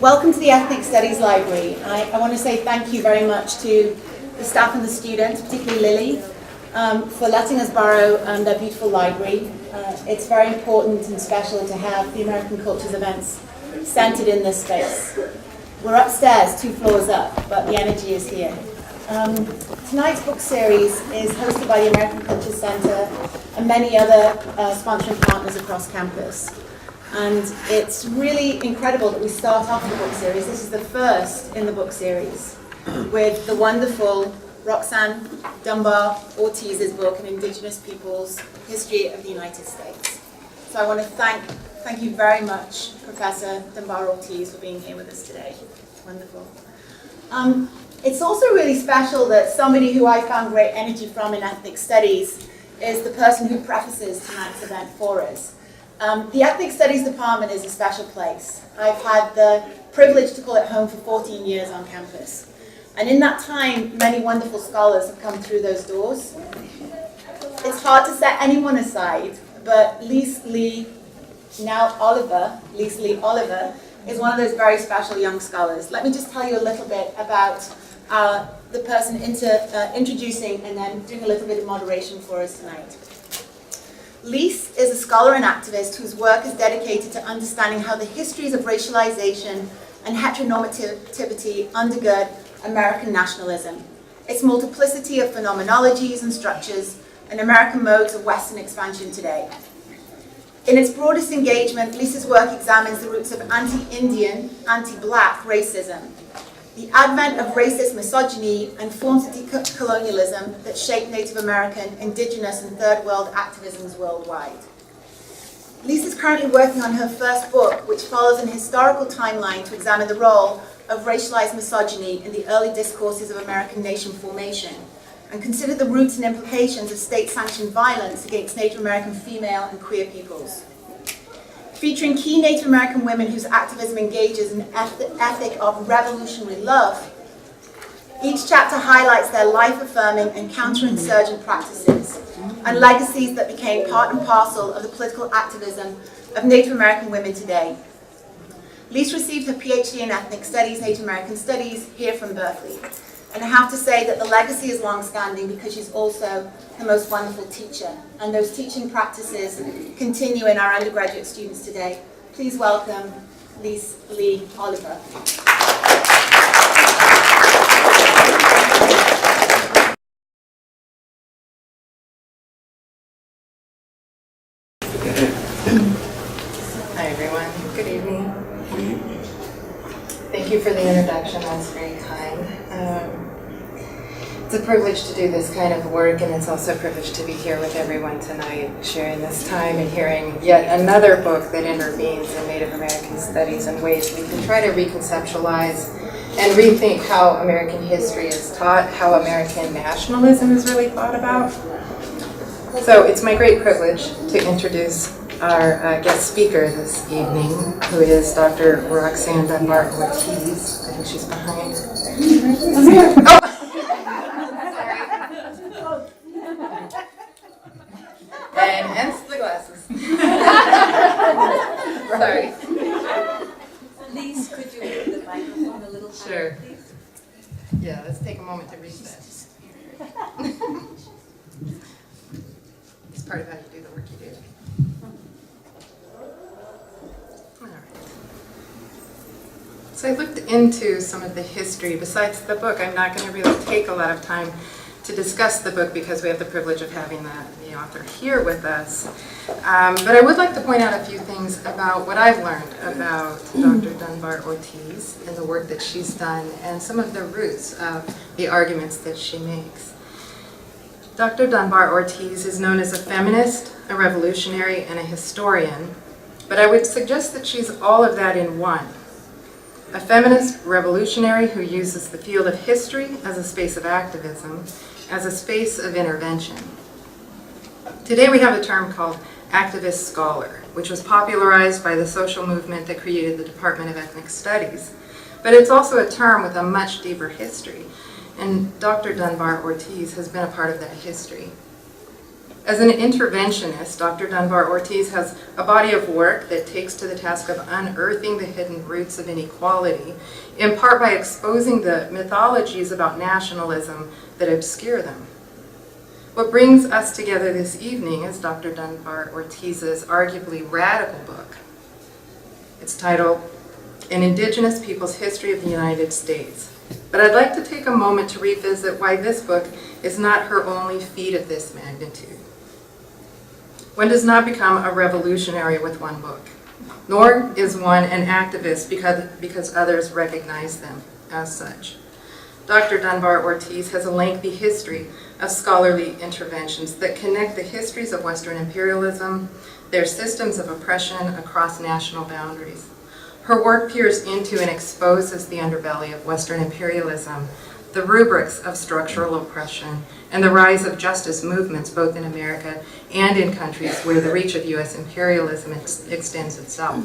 Welcome to the Ethnic Studies Library. I want to say thank you very much to the staff and the students, particularly Lily, for letting us borrow their beautiful library. It's very important and special to have the American Cultures events centered in this space. We're upstairs, 2 floors up, but the energy is here. Tonight's book series is hosted by the American Cultures Center and many other sponsoring partners across campus. And it's really incredible that we start off the book series. This is the first in the book series with the wonderful Roxanne Dunbar-Ortiz's book, An Indigenous People's History of the United States. So I want to thank you very much, Professor Dunbar-Ortiz, for being here with us today. Wonderful. It's also really special that somebody who I found great energy from in ethnic studies is the person who prefaces tonight's event for us. The Ethnic Studies Department is a special place. I've had the privilege to call it home for 14 years on campus. And in that time, many wonderful scholars have come through those doors. It's hard to set anyone aside, but Leece Lee Oliver, is one of those very special young scholars. Let me just tell you a little bit about the person introducing and then doing a little bit of moderation for us tonight. Leece is a scholar and activist whose work is dedicated to understanding how the histories of racialization and heteronormativity undergird American nationalism, its multiplicity of phenomenologies and structures, and American modes of Western expansion today. In its broadest engagement, Leece's work examines the roots of anti-Indian, anti-Black racism, the advent of racist misogyny and forms of decolonialism that shaped Native American, Indigenous, and Third World activisms worldwide. Leece is currently working on her first book, which follows an historical timeline to examine the role of racialized misogyny in the early discourses of American nation formation, and consider the roots and implications of state-sanctioned violence against Native American female and queer peoples. Featuring key Native American women whose activism engages an ethic of revolutionary love, each chapter highlights their life-affirming and counterinsurgent practices and legacies that became part and parcel of the political activism of Native American women today. Leece received her PhD in Ethnic Studies, Native American Studies, here from Berkeley. And I have to say that the legacy is long-standing because she's also the most wonderful teacher. And those teaching practices continue in our undergraduate students today. Please welcome Leece Lee Oliver. Hi everyone, good evening. Thank you for the introduction, that's very kind. It's a privilege to do this kind of work, and it's also a privilege to be here with everyone tonight, sharing this time and hearing yet another book that intervenes in Native American studies in ways we can try to reconceptualize and rethink how American history is taught, how American nationalism is really thought about. So it's my great privilege to introduce our guest speaker this evening, who is Dr. Roxanne Dunbar-Ortiz. I think she's behind. Oh! And hence the glasses. Sorry. Leece, could you move the microphone a little higher, Sure. please? Yeah, let's take a moment to read this. It's part of how you do the work you do. All right. So I looked into some of the history. Besides the book, I'm not going to really take a lot of time to discuss the book because we have the privilege of having the author here with us. But I would like to point out a few things about what I've learned about Dr. Dunbar-Ortiz and the work that she's done and some of the roots of the arguments that she makes. Dr. Dunbar-Ortiz is known as a feminist, a revolutionary, and a historian, but I would suggest that she's all of that in one. A feminist revolutionary who uses the field of history as a space of activism, as a space of intervention. Today we have a term called activist scholar, which was popularized by the social movement that created the Department of Ethnic Studies. But it's also a term with a much deeper history, and Dr. Dunbar-Ortiz has been a part of that history. As an interventionist, Dr. Dunbar-Ortiz has a body of work that takes to the task of unearthing the hidden roots of inequality, in part by exposing the mythologies about nationalism that obscure them. What brings us together this evening is Dr. Dunbar-Ortiz's arguably radical book. It's titled An Indigenous People's History of the United States. But I'd like to take a moment to revisit why this book is not her only feat of this magnitude. One does not become a revolutionary with one book, nor is one an activist because others recognize them as such. Dr. Dunbar-Ortiz has a lengthy history of scholarly interventions that connect the histories of Western imperialism, their systems of oppression across national boundaries. Her work peers into and exposes the underbelly of Western imperialism, the rubrics of structural oppression, and the rise of justice movements both in America and in countries where the reach of U.S. imperialism extends itself.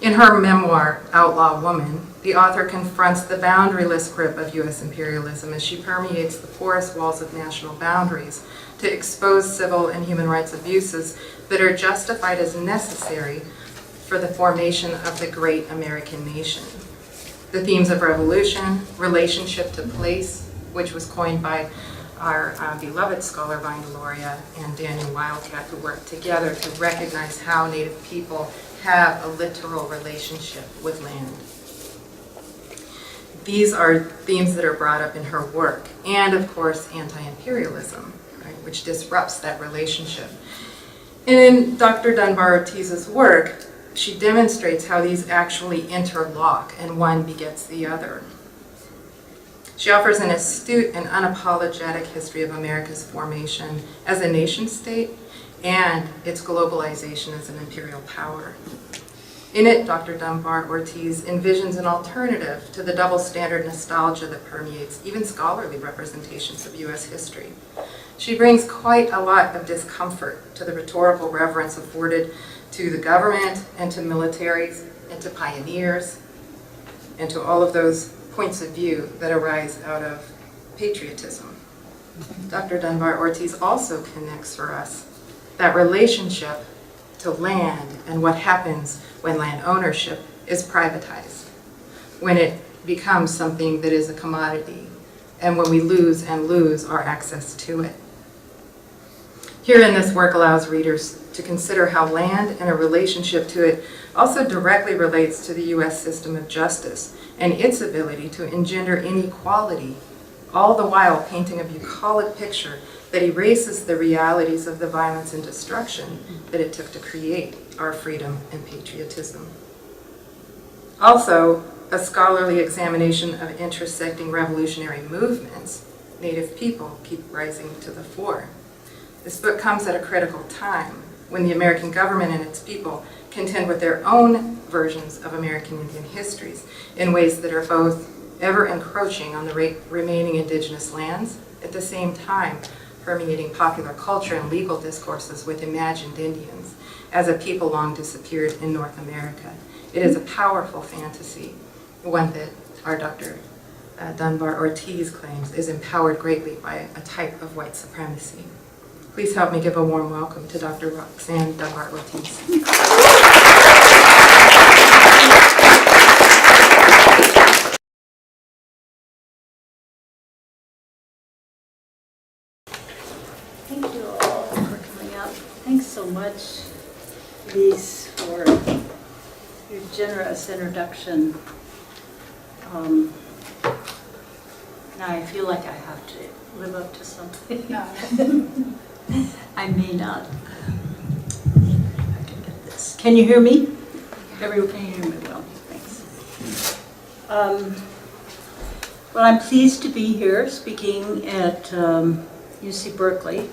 In her memoir, Outlaw Woman, the author confronts the boundaryless grip of U.S. imperialism as she permeates the porous walls of national boundaries to expose civil and human rights abuses that are justified as necessary for the formation of the great American nation. The themes of revolution, relationship to place, which was coined by our beloved scholar Vine Deloria and Daniel Wildcat, who worked together to recognize how Native people have a literal relationship with land. These are themes that are brought up in her work, and of course anti-imperialism, right, which disrupts that relationship. And in Dr. Dunbar-Ortiz's work, she demonstrates how these actually interlock and one begets the other. She offers an astute and unapologetic history of America's formation as a nation state and its globalization as an imperial power. In it, Dr. Dunbar-Ortiz envisions an alternative to the double standard nostalgia that permeates even scholarly representations of U.S. history. She brings quite a lot of discomfort to the rhetorical reverence afforded to the government and to militaries and to pioneers and to all of those points of view that arise out of patriotism. Dr. Dunbar-Ortiz also connects for us that relationship to land and what happens when land ownership is privatized, when it becomes something that is a commodity, and when we lose our access to it. Herein, this work allows readers to consider how land and a relationship to it also directly relates to the U.S. system of justice and its ability to engender inequality, all the while painting a bucolic picture that erases the realities of the violence and destruction that it took to create our freedom and patriotism. Also, a scholarly examination of intersecting revolutionary movements, Native people keep rising to the fore. This book comes at a critical time when the American government and its people contend with their own versions of American Indian histories in ways that are both ever encroaching on the remaining indigenous lands, at the same time permeating popular culture and legal discourses with imagined Indians as a people long disappeared in North America. It is a powerful fantasy, one that our Dr. Dunbar-Ortiz claims is empowered greatly by a type of white supremacy. Please help me give a warm welcome to Dr. Roxanne Dunbar-Ortiz. Thank you all for coming out. Thanks so much, Leece, for your generous introduction. Now I feel like I have to live up to something. I may not. I can get this. Can you hear me? Everyone can hear me well. Thanks. Well, I'm pleased to be here speaking at UC Berkeley.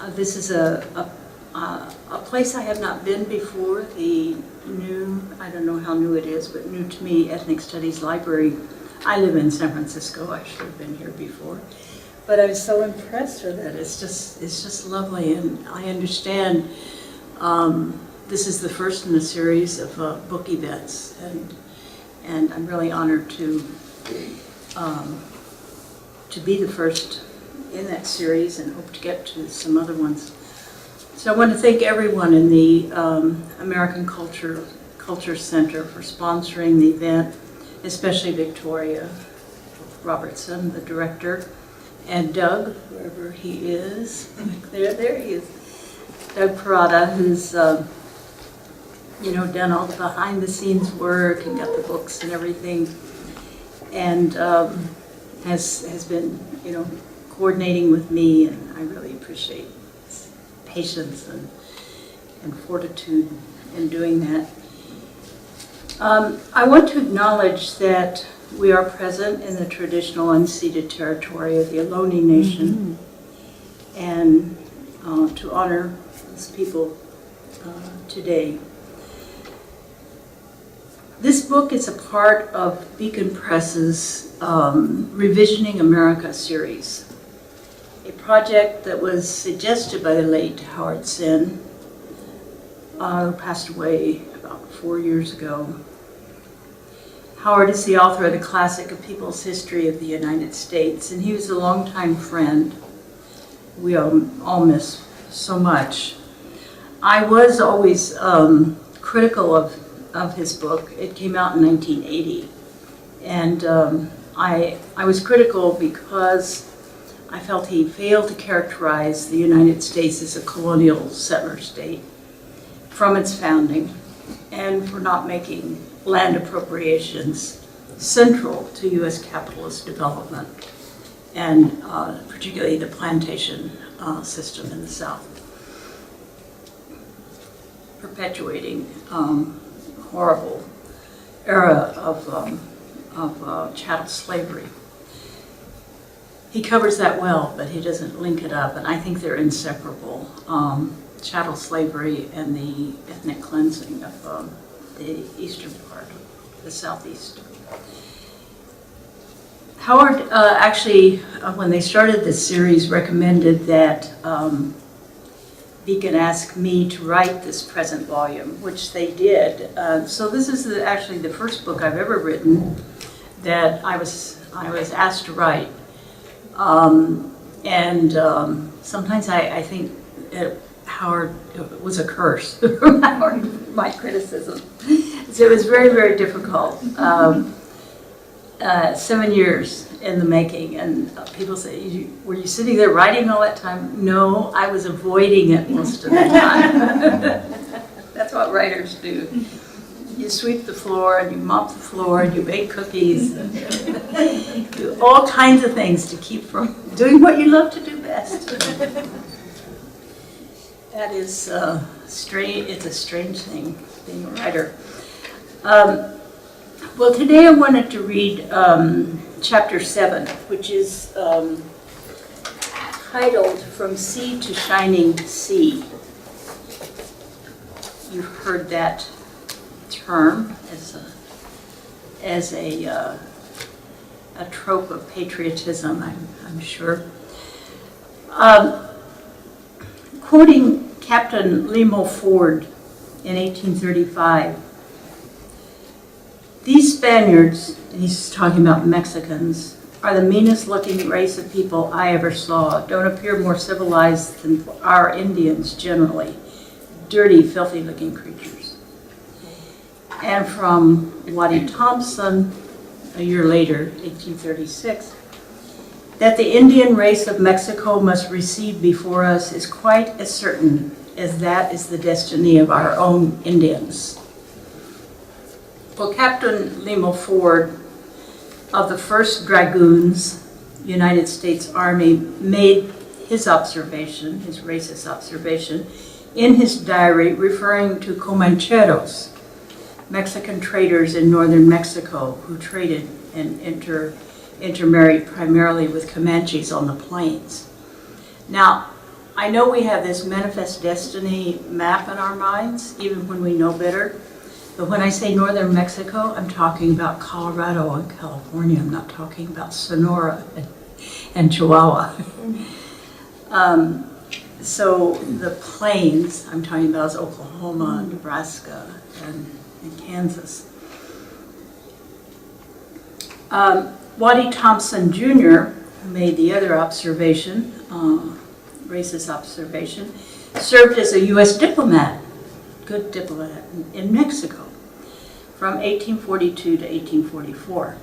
This is a place I have not been before. The new, I don't know how new it is, but new to me, Ethnic Studies Library. I live in San Francisco. I should have been here before. But I was so impressed with it. It's just lovely, and I understand this is the first in a series of book events, and I'm really honored to be the first in that series and hope to get to some other ones. So I want to thank everyone in the American Culture Center for sponsoring the event, especially Victoria Robertson, the director, and Doug, wherever he is. There he is. Doug Parada, who's done all the behind-the-scenes work and got the books and everything, and has been coordinating with me, and I really appreciate his patience and fortitude in doing that. I want to acknowledge that we are present in the traditional unceded territory of the Ohlone Nation, and to honor these people today. This book is a part of Beacon Press's Revisioning America series, a project that was suggested by the late Howard Zinn, who passed away about 4 years ago. Howard is the author of the classic of People's History of the United States, and he was a longtime friend we all miss so much. I was always critical of his book. It came out in 1980, and I was critical because I felt he failed to characterize the United States as a colonial settler state from its founding, and for not making land appropriations central to U.S. capitalist development, and particularly the plantation system in the South, perpetuating horrible era of chattel slavery. He covers that well, but he doesn't link it up, and I think they're inseparable. Chattel slavery and the ethnic cleansing of the eastern part, the southeast. Howard actually, when they started this series, recommended that Beacon ask me to write this present volume, which they did. So this is actually the first book I've ever written that I was asked to write. Sometimes I think Howard, it was a curse from Howard, my criticism. So it was very, very difficult. 7 years in the making, and people say, were you sitting there writing all that time? No, I was avoiding it most of the time. That's what writers do. You sweep the floor, and you mop the floor, and you bake cookies, do all kinds of things to keep from doing what you love to do best. That is strange. It's a strange thing, being a writer. Well, today I wanted to read chapter 7, which is titled From Sea to Shining Sea. You've heard that term as a trope of patriotism, I'm sure. Quoting Captain Lemuel Ford in 1835, "These Spaniards," and he's talking about Mexicans, "are the meanest looking race of people I ever saw. Don't appear more civilized than our Indians generally. Dirty, filthy looking creatures." And from Waddy Thompson, a year later, 1836, "That the Indian race of Mexico must recede before us is quite as certain as that is the destiny of our own Indians." Well, Captain Lemuel Ford of the 1st Dragoons, United States Army, made his observation, his racist observation, in his diary, referring to Comancheros, Mexican traders in northern Mexico who traded and intermarried primarily with Comanches on the plains. Now, I know we have this manifest destiny map in our minds, even when we know better. But when I say northern Mexico, I'm talking about Colorado and California. I'm not talking about Sonora and Chihuahua. So the plains I'm talking about is Oklahoma, Nebraska, and Kansas. Waddy Thompson Jr., who made the other observation, racist observation, served as a U.S. diplomat, good diplomat, in Mexico from 1842 to 1844.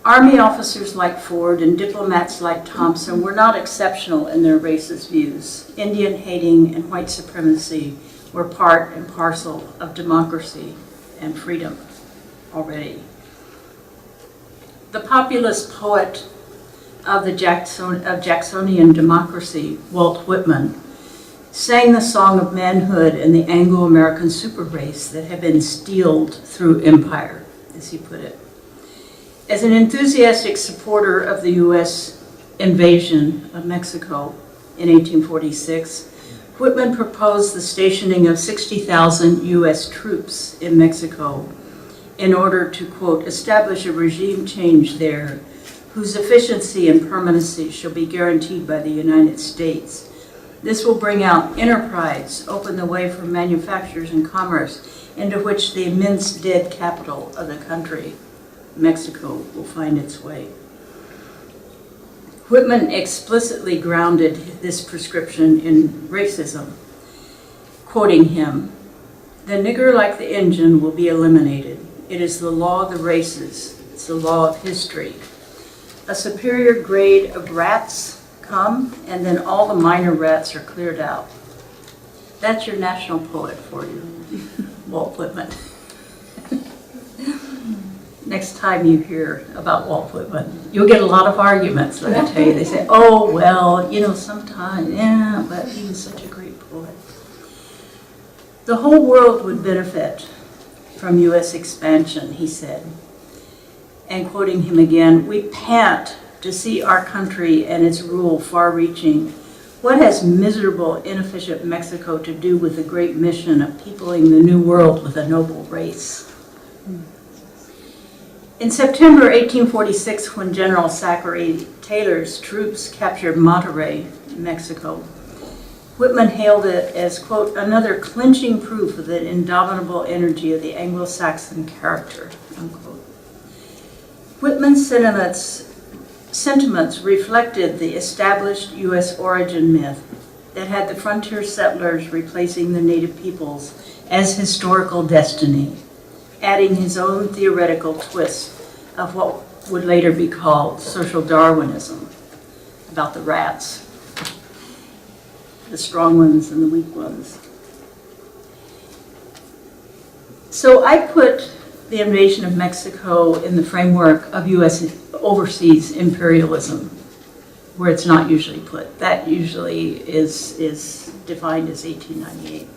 Army officers like Ford and diplomats like Thompson were not exceptional in their racist views. Indian hating and white supremacy were part and parcel of democracy and freedom already. The populist poet of Jacksonian democracy, Walt Whitman, sang the song of manhood and the Anglo-American super race that had been steeled through empire, as he put it. As an enthusiastic supporter of the U.S. invasion of Mexico in 1846, Whitman proposed the stationing of 60,000 U.S. troops in Mexico in order to, quote, establish a regime change there whose efficiency and permanency shall be guaranteed by the United States. This will bring out enterprise, open the way for manufactures and commerce, into which the immense dead capital of the country, Mexico, will find its way. Whitman explicitly grounded this prescription in racism, quoting him, "The nigger like the Injun will be eliminated. It is the law of the races. It's the law of history. A superior grade of rats come, and then all the minor rats are cleared out." That's your national poet for you, Walt Whitman. Next time you hear about Walt Whitman, you'll get a lot of arguments, let me tell you. They say, oh, well, you know, sometimes, yeah, but he was such a great poet. The whole world would benefit from U.S. expansion, he said. And quoting him again, "We pant to see our country and its rule far-reaching. What has miserable, inefficient Mexico to do with the great mission of peopling the new world with a noble race?" In September 1846, when General Zachary Taylor's troops captured Monterrey, Mexico, Whitman hailed it as, quote, "another clinching proof of the indomitable energy of the Anglo-Saxon character," unquote. Whitman's sentiments reflected the established U.S. origin myth that had the frontier settlers replacing the native peoples as historical destiny, adding his own theoretical twist of what would later be called social Darwinism, about the rats, the strong ones and the weak ones. So I put the invasion of Mexico in the framework of U.S. overseas imperialism, where it's not usually put. That usually is defined as 1898,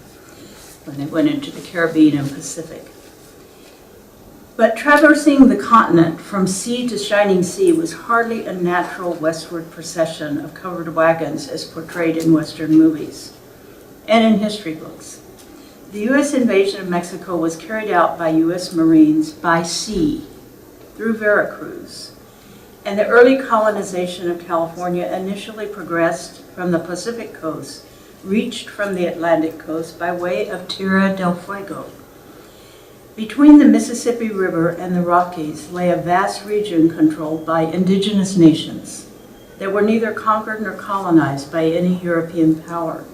when they went into the Caribbean and Pacific. But traversing the continent from sea to shining sea was hardly a natural westward procession of covered wagons as portrayed in Western movies and in history books. The U.S. invasion of Mexico was carried out by U.S. Marines by sea through Veracruz, and the early colonization of California initially progressed from the Pacific coast, reached from the Atlantic coast by way of Tierra del Fuego. Between the Mississippi River and the Rockies lay a vast region controlled by indigenous nations that were neither conquered nor colonized by any European power.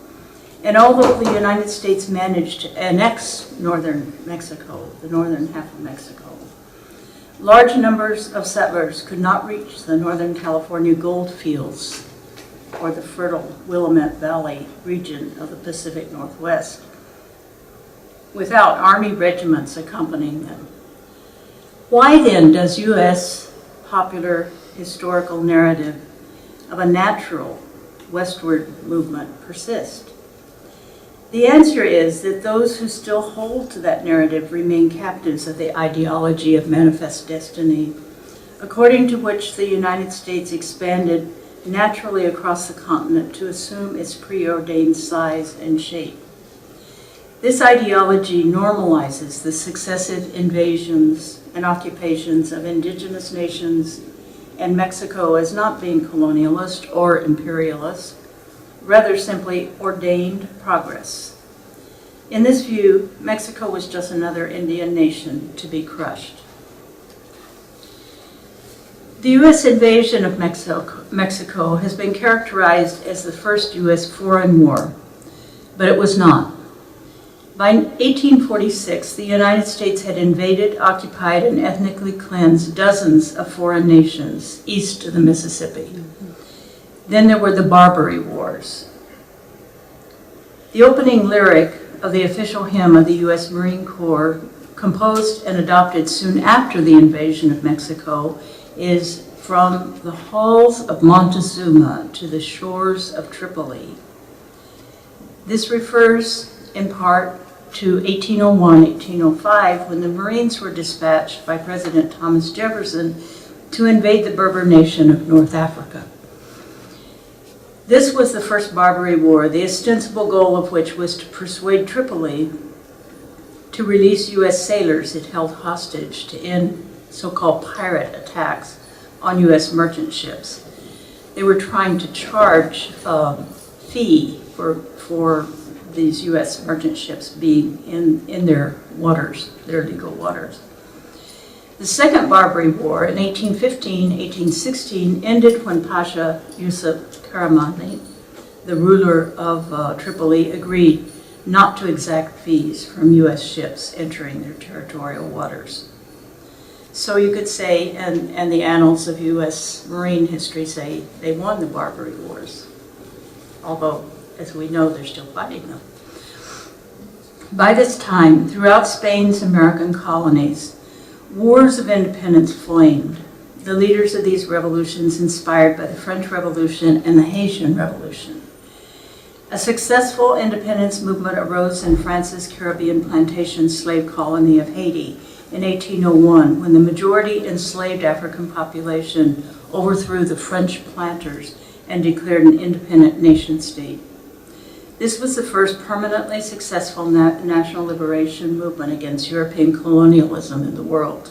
And although the United States managed to annex northern Mexico, the northern half of Mexico, large numbers of settlers could not reach the Northern California gold fields or the fertile Willamette Valley region of the Pacific Northwest without army regiments accompanying them. Why then does U.S. popular historical narrative of a natural westward movement persist? The answer is that those who still hold to that narrative remain captives of the ideology of manifest destiny, according to which the United States expanded naturally across the continent to assume its preordained size and shape. This ideology normalizes the successive invasions and occupations of indigenous nations and Mexico as not being colonialist or imperialist, rather simply ordained progress. In this view, Mexico was just another Indian nation to be crushed. The U.S. invasion of Mexico has been characterized as the first U.S. foreign war, but it was not. By 1846, the United States had invaded, occupied, and ethnically cleansed dozens of foreign nations east of the Mississippi. Then there were the Barbary Wars. The opening lyric of the official hymn of the U.S. Marine Corps, composed and adopted soon after the invasion of Mexico, is "From the halls of Montezuma to the shores of Tripoli." This refers in part to 1801-1805, when the Marines were dispatched by President Thomas Jefferson to invade the Berber nation of North Africa. This was the first Barbary War, the ostensible goal of which was to persuade Tripoli to release U.S. sailors it held hostage to end so-called pirate attacks on U.S. merchant ships. They were trying to charge a fee for these U.S. merchant ships being in their waters, their legal waters. The Second Barbary War in 1815-1816 ended when Pasha Yusuf Karamani, the ruler of Tripoli, agreed not to exact fees from U.S. ships entering their territorial waters. So you could say, and the annals of U.S. Marine history say, they won the Barbary Wars, although, as we know, they're still fighting them. By this time, throughout Spain's American colonies, wars of independence flamed. The leaders of these revolutions inspired by the French Revolution and the Haitian Revolution. A successful independence movement arose in France's Caribbean plantation slave colony of Haiti in 1801, when the majority enslaved African population overthrew the French planters and declared an independent nation-state. This was the first permanently successful national liberation movement against European colonialism in the world.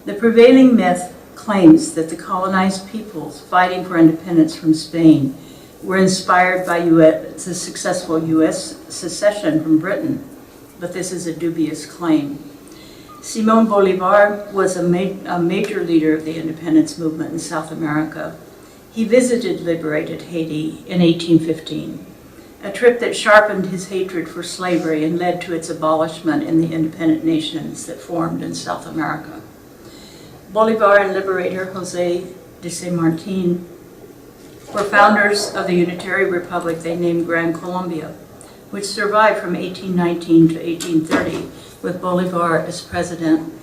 The prevailing myth claims that the colonized peoples fighting for independence from Spain were inspired by the successful U.S. secession from Britain, but this is a dubious claim. Simón Bolívar was a major leader of the independence movement in South America. He visited liberated Haiti in 1815, a trip that sharpened his hatred for slavery and led to its abolishment in the independent nations that formed in South America. Bolívar and liberator José de San Martín were founders of the unitary republic they named Gran Colombia, which survived from 1819 to 1830 with Bolívar as president.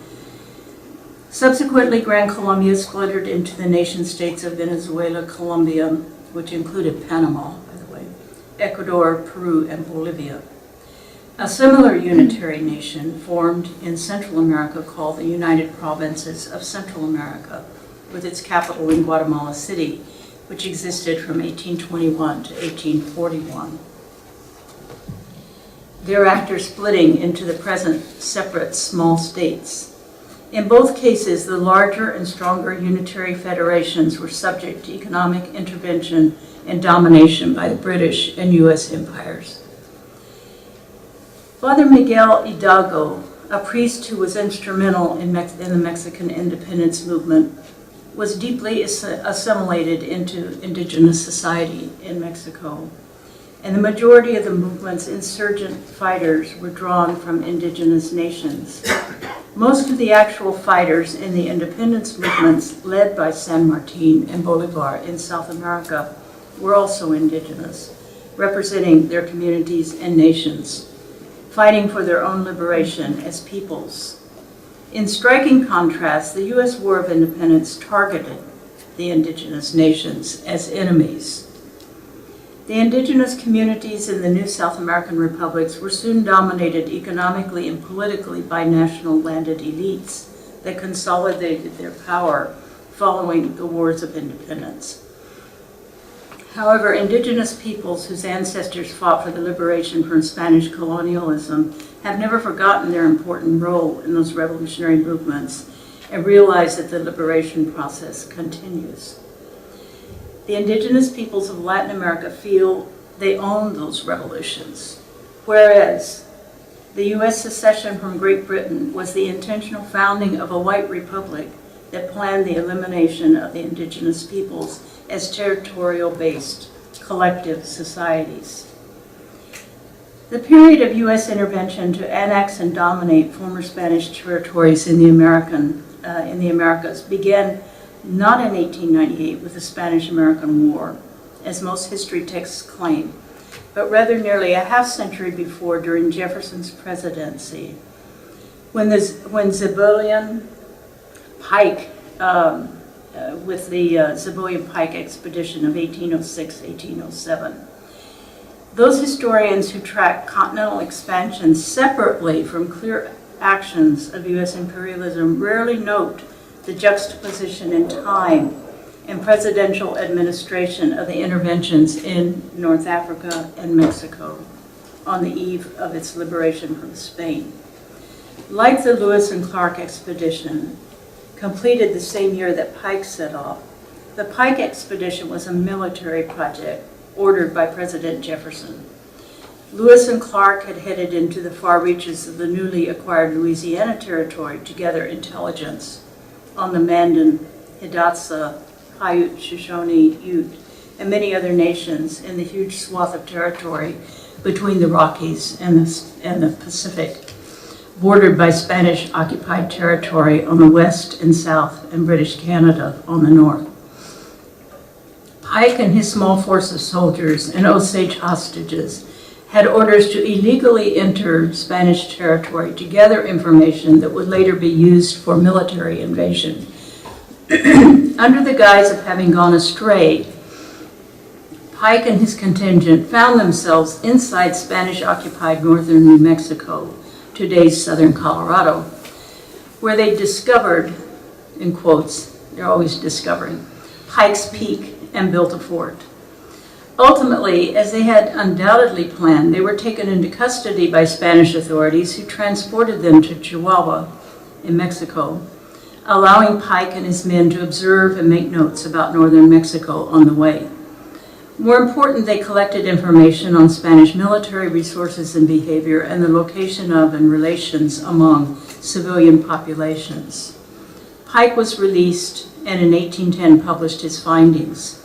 Subsequently, Gran Colombia splintered into the nation-states of Venezuela, Colombia, which included Panama, by the way, Ecuador, Peru, and Bolivia. A similar unitary nation formed in Central America called the United Provinces of Central America, with its capital in Guatemala City, which existed from 1821 to 1841. Thereafter splitting into the present separate small states. In both cases, the larger and stronger unitary federations were subject to economic intervention and domination by the British and U.S. empires. Father Miguel Hidalgo, a priest who was instrumental in the Mexican independence movement, was deeply assimilated into indigenous society in Mexico, and the majority of the movement's insurgent fighters were drawn from indigenous nations. Most of the actual fighters in the independence movements led by San Martín and Bolívar in South America were also indigenous, representing their communities and nations, fighting for their own liberation as peoples. In striking contrast, the U.S. War of Independence targeted the indigenous nations as enemies. The indigenous communities in the new South American republics were soon dominated economically and politically by national landed elites that consolidated their power following the wars of independence. However, indigenous peoples whose ancestors fought for the liberation from Spanish colonialism have never forgotten their important role in those revolutionary movements and realize that the liberation process continues. The indigenous peoples of Latin America feel they own those revolutions, whereas the U.S. secession from Great Britain was the intentional founding of a white republic that planned the elimination of the indigenous peoples as territorial-based collective societies. The period of U.S. intervention to annex and dominate former Spanish territories in the Americas began not in 1898 with the Spanish-American War, as most history texts claim, but rather nearly a half-century before, during Jefferson's presidency, when Zebulon Pike, with the Zebulon Pike expedition of 1806-1807. Those historians who track continental expansion separately from clear actions of U.S. imperialism rarely note the juxtaposition in time and presidential administration of the interventions in North Africa and Mexico on the eve of its liberation from Spain. Like the Lewis and Clark expedition, completed the same year that Pike set off, the Pike expedition was a military project ordered by President Jefferson. Lewis and Clark had headed into the far reaches of the newly acquired Louisiana Territory to gather intelligence on the Mandan, Hidatsa, Paiute, Shoshone, Ute, and many other nations in the huge swath of territory between the Rockies and the Pacific, bordered by Spanish-occupied territory on the west and south and British Canada on the north. Pike and his small force of soldiers and Osage hostages had orders to illegally enter Spanish territory to gather information that would later be used for military invasion. Under the guise of having gone astray, Pike and his contingent found themselves inside Spanish-occupied northern New Mexico, today's southern Colorado, where they discovered, in quotes, they're always discovering, Pike's Peak, and built a fort. Ultimately, as they had undoubtedly planned, they were taken into custody by Spanish authorities who transported them to Chihuahua in Mexico, allowing Pike and his men to observe and make notes about northern Mexico on the way. More important, they collected information on Spanish military resources and behavior and the location of and relations among civilian populations. Pike was released and in 1810 published his findings.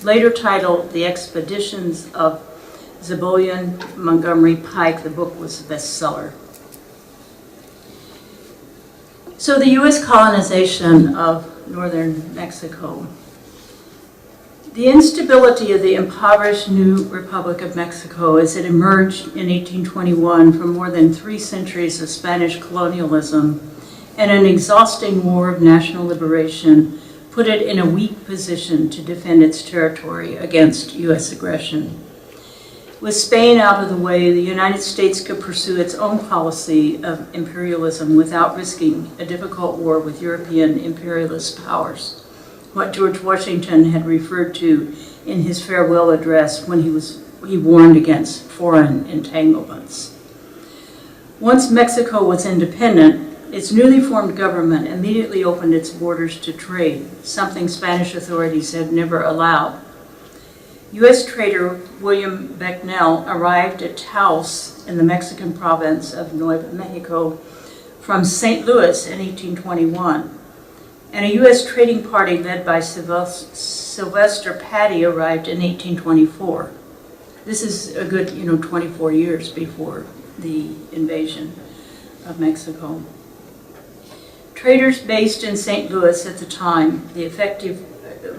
Later titled The Expeditions of Zebulon Montgomery Pike, the book was a bestseller. So the U.S. colonization of northern Mexico. The instability of the impoverished new Republic of Mexico as it emerged in 1821 from more than 3 centuries of Spanish colonialism and an exhausting war of national liberation put it in a weak position to defend its territory against U.S. aggression. With Spain out of the way, the United States could pursue its own policy of imperialism without risking a difficult war with European imperialist powers, what George Washington had referred to in his farewell address when he warned against foreign entanglements. Once Mexico was independent, its newly formed government immediately opened its borders to trade, something Spanish authorities had never allowed. U.S. trader William Becknell arrived at Taos in the Mexican province of Nuevo Mexico from St. Louis in 1821, and a U.S. trading party led by Sylvester Patty arrived in 1824. This is a good, 24 years before the invasion of Mexico. Traders based in St. Louis at the time,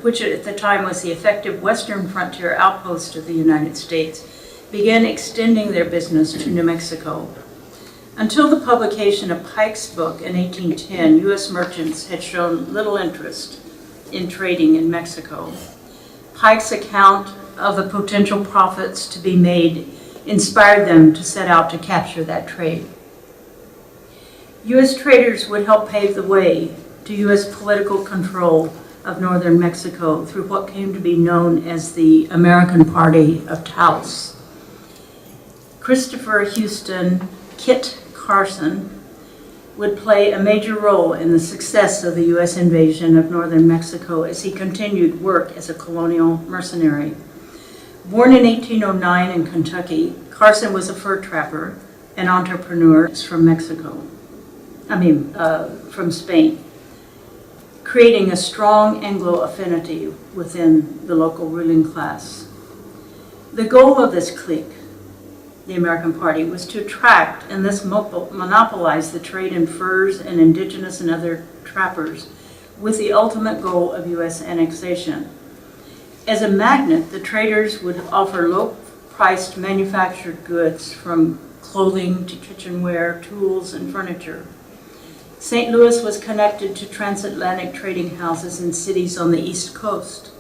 which at the time was the effective western frontier outpost of the United States, began extending their business to New Mexico. Until the publication of Pike's book in 1810, U.S. merchants had shown little interest in trading in Mexico. Pike's account of the potential profits to be made inspired them to set out to capture that trade. U.S. traders would help pave the way to U.S. political control of northern Mexico through what came to be known as the American Party of Taos. Christopher Houston Kit Carson would play a major role in the success of the U.S. invasion of northern Mexico as he continued work as a colonial mercenary. Born in 1809 in Kentucky, Carson was a fur trapper and entrepreneur from Spain. creating a strong Anglo affinity within the local ruling class. The goal of this clique, the American Party, was to attract and thus monopolize the trade in furs and indigenous and other trappers with the ultimate goal of U.S. annexation. As a magnet, the traders would offer low-priced manufactured goods from clothing to kitchenware, tools, and furniture. St. Louis was connected to transatlantic trading houses in cities on the East Coast,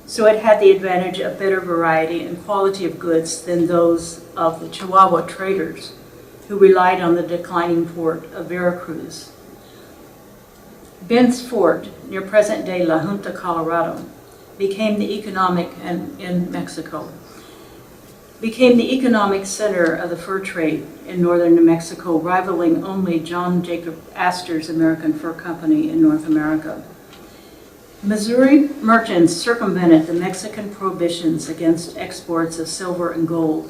so it had the advantage of better variety and quality of goods than those of the Chihuahua traders, who relied on the declining port of Veracruz. Ben's Fort, near present-day La Junta, Colorado, became the economic center of the fur trade in northern New Mexico, rivaling only John Jacob Astor's American Fur Company in North America. Missouri merchants circumvented the Mexican prohibitions against exports of silver and gold,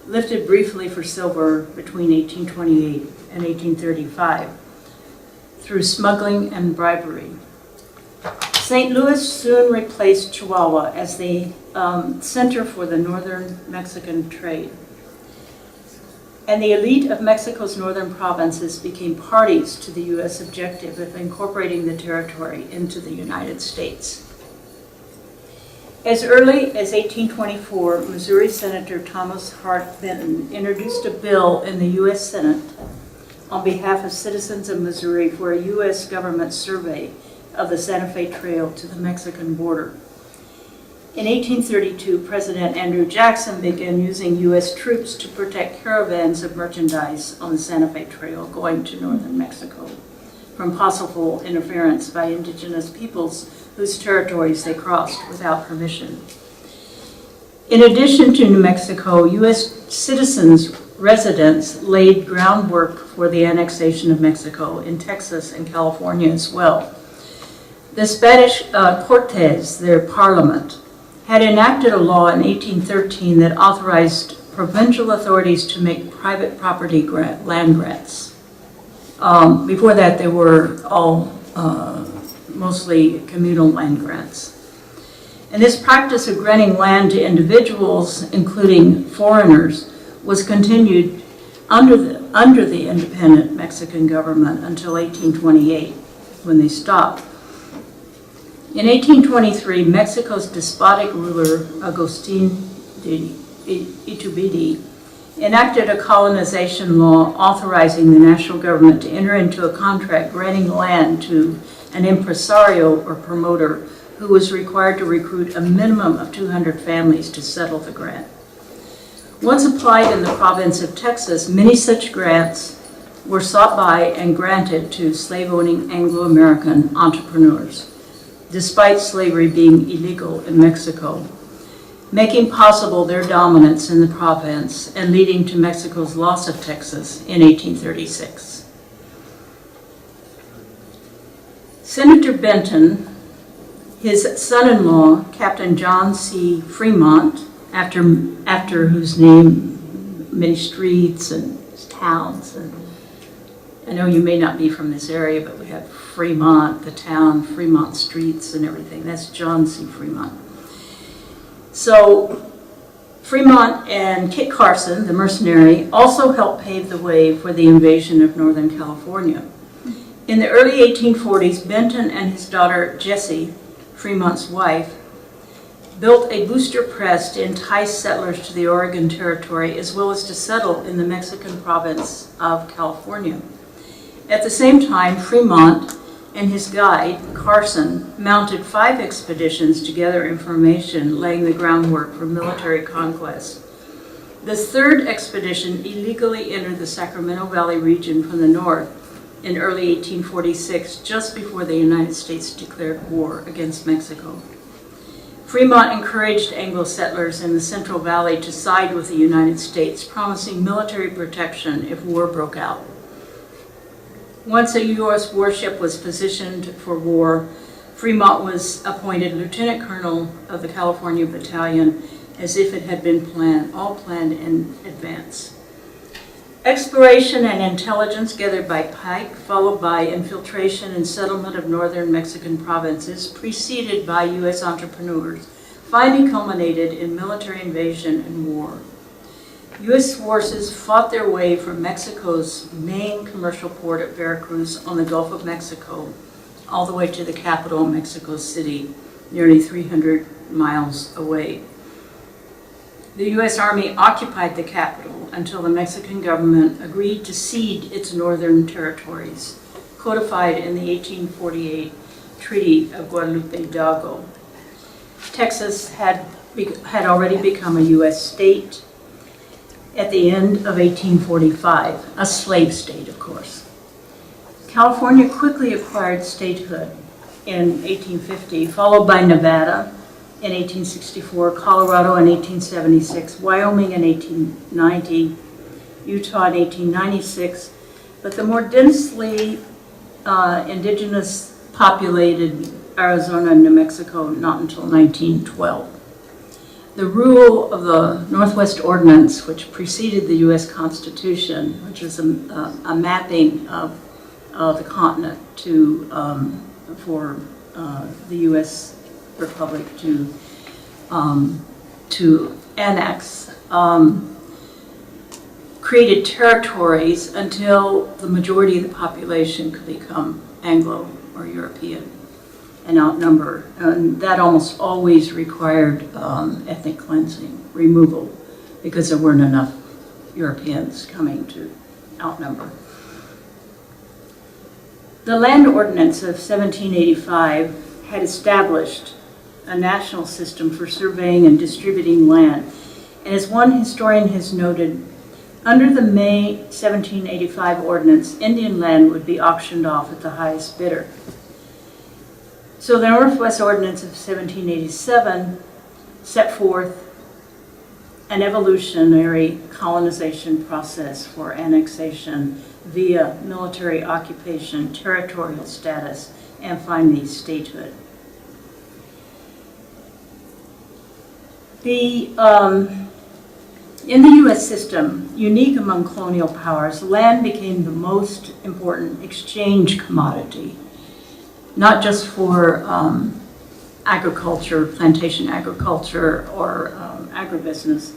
lifted briefly for silver between 1828 and 1835, through smuggling and bribery. St. Louis soon replaced Chihuahua as the center for the northern Mexican trade. And the elite of Mexico's northern provinces became parties to the U.S. objective of incorporating the territory into the United States. As early as 1824, Missouri Senator Thomas Hart Benton introduced a bill in the U.S. Senate on behalf of citizens of Missouri for a U.S. government survey of the Santa Fe Trail to the Mexican border. In 1832, President Andrew Jackson began using U.S. troops to protect caravans of merchandise on the Santa Fe Trail going to northern Mexico from possible interference by indigenous peoples whose territories they crossed without permission. In addition to New Mexico, U.S. citizens, residents laid groundwork for the annexation of Mexico in Texas and California as well. The Spanish Cortes, their parliament, had enacted a law in 1813 that authorized provincial authorities to make private property land grants. Before that, they were all mostly communal land grants. And this practice of granting land to individuals, including foreigners, was continued under the independent Mexican government until 1828, when they stopped. In 1823, Mexico's despotic ruler, Agustin de Iturbide, enacted a colonization law authorizing the national government to enter into a contract granting land to an impresario or promoter who was required to recruit a minimum of 200 families to settle the grant. Once applied in the province of Texas, many such grants were sought by and granted to slave-owning Anglo-American entrepreneurs, despite slavery being illegal in Mexico, making possible their dominance in the province and leading to Mexico's loss of Texas in 1836. Senator Benton, his son-in-law, Captain John C. Fremont, after whose name many streets and towns, and I know you may not be from this area, but we have Fremont, the town, Fremont streets and everything. That's John C. Fremont. So Fremont and Kit Carson, the mercenary, also helped pave the way for the invasion of Northern California. In the early 1840s, Benton and his daughter Jessie, Fremont's wife, built a booster press to entice settlers to the Oregon Territory as well as to settle in the Mexican province of California. At the same time, Fremont and his guide, Carson, mounted 5 expeditions to gather information, laying the groundwork for military conquest. The 3rd expedition illegally entered the Sacramento Valley region from the north in early 1846, just before the United States declared war against Mexico. Fremont encouraged Anglo settlers in the Central Valley to side with the United States, promising military protection if war broke out. Once a U.S. warship was positioned for war, Fremont was appointed lieutenant colonel of the California Battalion as if it had been all planned in advance. Exploration and intelligence gathered by Pike, followed by infiltration and settlement of northern Mexican provinces, preceded by U.S. entrepreneurs, finally culminated in military invasion and war. U.S. forces fought their way from Mexico's main commercial port at Veracruz on the Gulf of Mexico, all the way to the capital, Mexico City, nearly 300 miles away. The U.S. Army occupied the capital until the Mexican government agreed to cede its northern territories, codified in the 1848 Treaty of Guadalupe Hidalgo. Texas had already become a U.S. state at the end of 1845, a slave state, of course. California quickly acquired statehood in 1850, followed by Nevada in 1864, Colorado in 1876, Wyoming in 1890, Utah in 1896, but the more densely indigenous populated Arizona and New Mexico not until 1912. The rule of the Northwest Ordinance, which preceded the U.S. Constitution, which is a mapping of the continent to for the U.S. Republic to annex, created territories until the majority of the population could become Anglo or European and outnumber. And that almost always required ethnic cleansing, removal, because there weren't enough Europeans coming to outnumber. The Land Ordinance of 1785 had established a national system for surveying and distributing land. And as one historian has noted, under the May 1785 ordinance, Indian land would be auctioned off at the highest bidder. So the Northwest Ordinance of 1787 set forth an evolutionary colonization process for annexation via military occupation, territorial status, and finally statehood. In the U.S. system, unique among colonial powers, land became the most important exchange commodity, not just for agriculture, plantation agriculture, or agribusiness,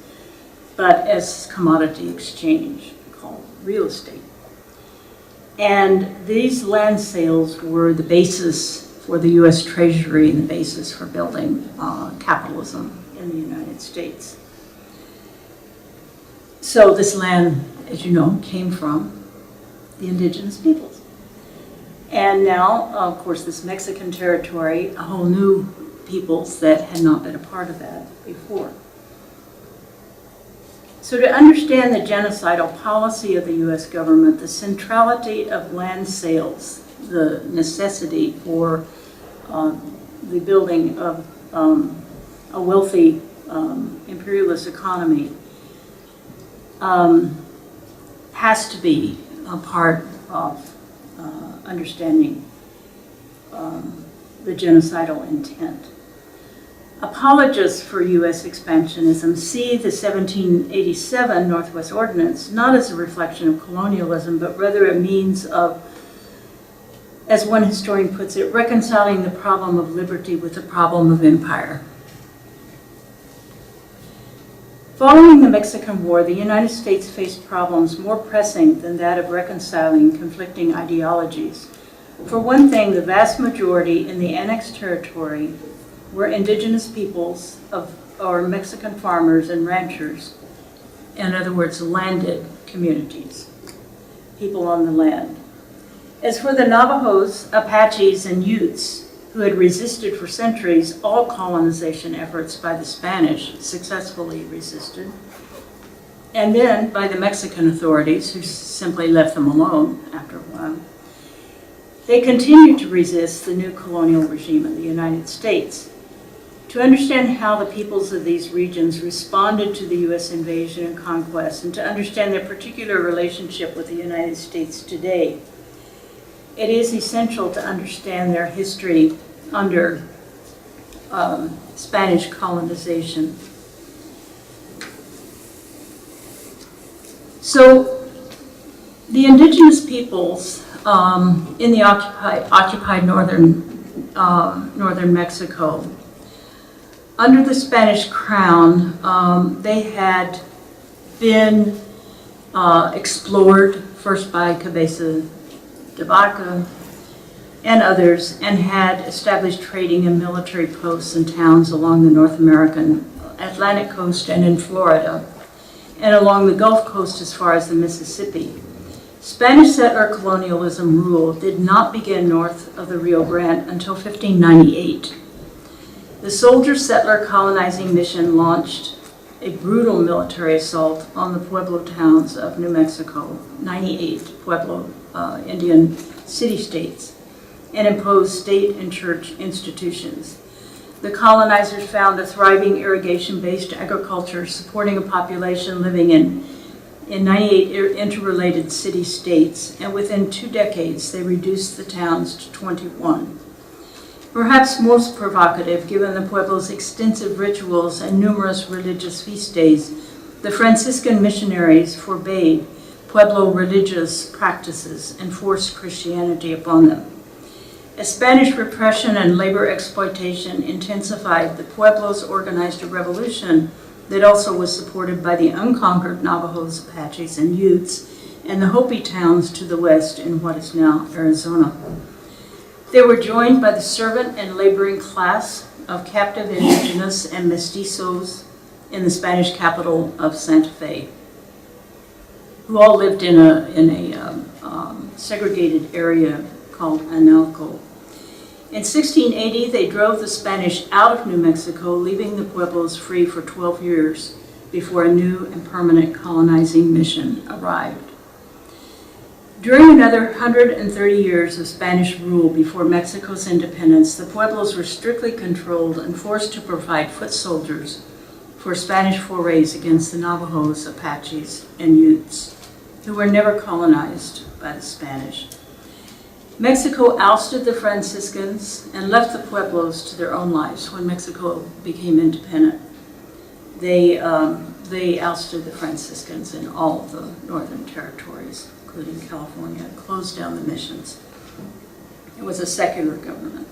but as commodity exchange called real estate. And these land sales were the basis for the U.S. Treasury and the basis for building capitalism in the United States. So this land, as you know, came from the indigenous peoples. And now, of course, this Mexican territory, a whole new peoples that had not been a part of that before. So to understand the genocidal policy of the U.S. government, the centrality of land sales, the necessity for the building of a wealthy imperialist economy has to be a part of understanding the genocidal intent. Apologists for U.S. expansionism see the 1787 Northwest Ordinance not as a reflection of colonialism, but rather a means of, as one historian puts it, reconciling the problem of liberty with the problem of empire. Following the Mexican War, the United States faced problems more pressing than that of reconciling conflicting ideologies. For one thing, the vast majority in the annexed territory were indigenous peoples or Mexican farmers and ranchers. In other words, landed communities, people on the land. As for the Navajos, Apaches, and Utes, who had resisted for centuries all colonization efforts by the Spanish, successfully resisted, and then by the Mexican authorities, who simply left them alone after a while, they continued to resist the new colonial regime of the United States. To understand how the peoples of these regions responded to the U.S. invasion and conquest, and to understand their particular relationship with the United States today, it is essential to understand their history under Spanish colonization. So The indigenous peoples in the occupied northern Mexico, under the Spanish crown, they had been explored first by Cabeza de Vaca and others, and had established trading and military posts and towns along the North American Atlantic coast and in Florida, and along the Gulf Coast as far as the Mississippi. Spanish settler colonialism rule did not begin north of the Rio Grande until 1598. The soldier-settler colonizing mission launched a brutal military assault on the Pueblo towns of New Mexico, 98 Pueblo Indian city-states, and imposed state and church institutions. The colonizers found a thriving irrigation-based agriculture supporting a population living in 98 interrelated city-states, and within 2 decades they reduced the towns to 21. Perhaps most provocative, given the Pueblo's extensive rituals and numerous religious feast days, the Franciscan missionaries forbade Pueblo religious practices and forced Christianity upon them. As Spanish repression and labor exploitation intensified, the Pueblos organized a revolution that also was supported by the unconquered Navajos, Apaches, and Utes, and the Hopi towns to the west in what is now Arizona. They were joined by the servant and laboring class of captive indigenous and mestizos in the Spanish capital of Santa Fe, who all lived in a segregated area called Analco. In 1680, they drove the Spanish out of New Mexico, leaving the Pueblos free for 12 years before a new and permanent colonizing mission arrived. During another 130 years of Spanish rule before Mexico's independence, the Pueblos were strictly controlled and forced to provide foot soldiers for Spanish forays against the Navajos, Apaches, and Utes, who were never colonized by the Spanish. Mexico ousted the Franciscans and left the Pueblos to their own lives when Mexico became independent. They ousted the Franciscans in all of the northern territories, including California, and closed down the missions. It was a secular government.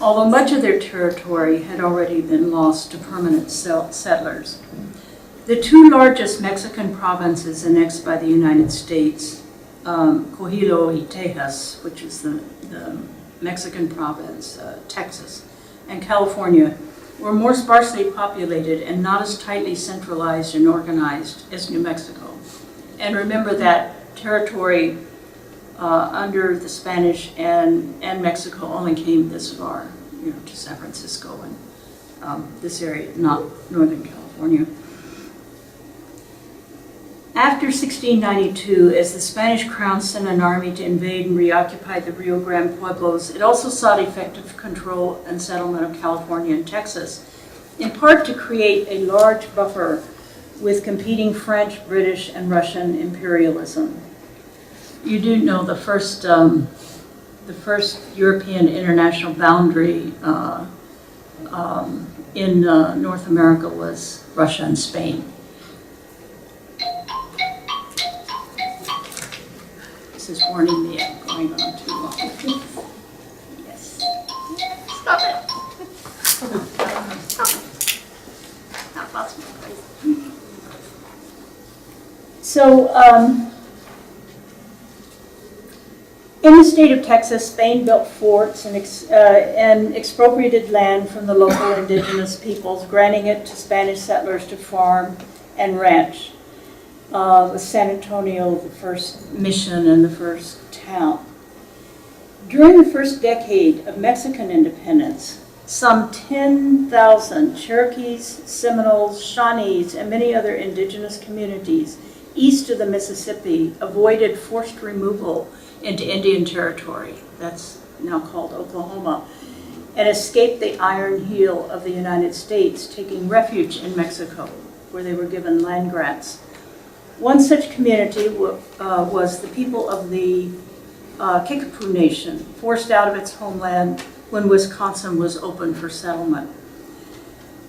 Although much of their territory had already been lost to permanent settlers. The 2 largest Mexican provinces annexed by the United States, Coahuila y Tejas, which is the Mexican province, Texas, and California, were more sparsely populated and not as tightly centralized and organized as New Mexico. And remember that territory under the Spanish and Mexico only came this far, to San Francisco and this area, not Northern California. After 1692, as the Spanish crown sent an army to invade and reoccupy the Rio Grande Pueblos, it also sought effective control and settlement of California and Texas, in part to create a large buffer with competing French, British, and Russian imperialism. You do know the first European international boundary in North America was Russia and Spain. This is warning me I'm going on too long. Yes. Stop it. Stop it. Not possible, please. So, in the state of Texas, Spain built forts and expropriated land from the local indigenous peoples, granting it to Spanish settlers to farm and ranch. With San Antonio, the first mission and the first town. During the first decade of Mexican independence, some 10,000 Cherokees, Seminoles, Shawnees, and many other indigenous communities east of the Mississippi avoided forced removal into Indian Territory, that's now called Oklahoma, and escaped the iron heel of the United States, taking refuge in Mexico, where they were given land grants. One such community was the people of the Kickapoo Nation, forced out of its homeland when Wisconsin was open for settlement.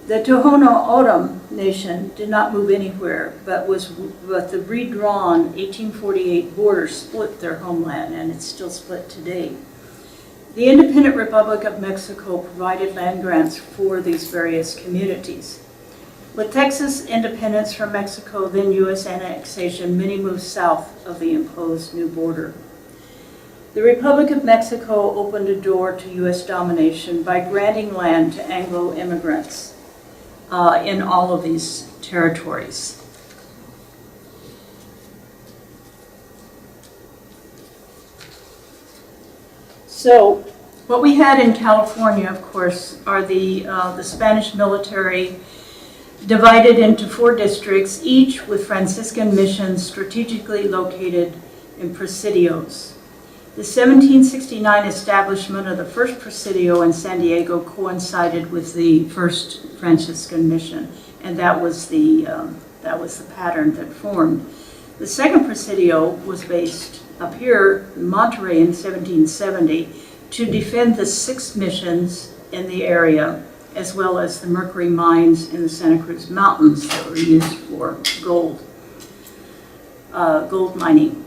The Tohono O'odham nation did not move anywhere, but the redrawn 1848 border split their homeland, and it's still split today. The Independent Republic of Mexico provided land grants for these various communities. With Texas independence from Mexico, then U.S. annexation, many moved south of the imposed new border. The Republic of Mexico opened a door to U.S. domination by granting land to Anglo immigrants in all of these territories. So what we had in California, of course, are the Spanish military divided into 4 districts, each with Franciscan missions strategically located in presidios. The 1769 establishment of the first presidio in San Diego coincided with the first Franciscan mission, and that was the pattern that formed. The second presidio was based up here in Monterey in 1770 to defend the 6 missions in the area, as well as the mercury mines in the Santa Cruz Mountains that were used for gold mining.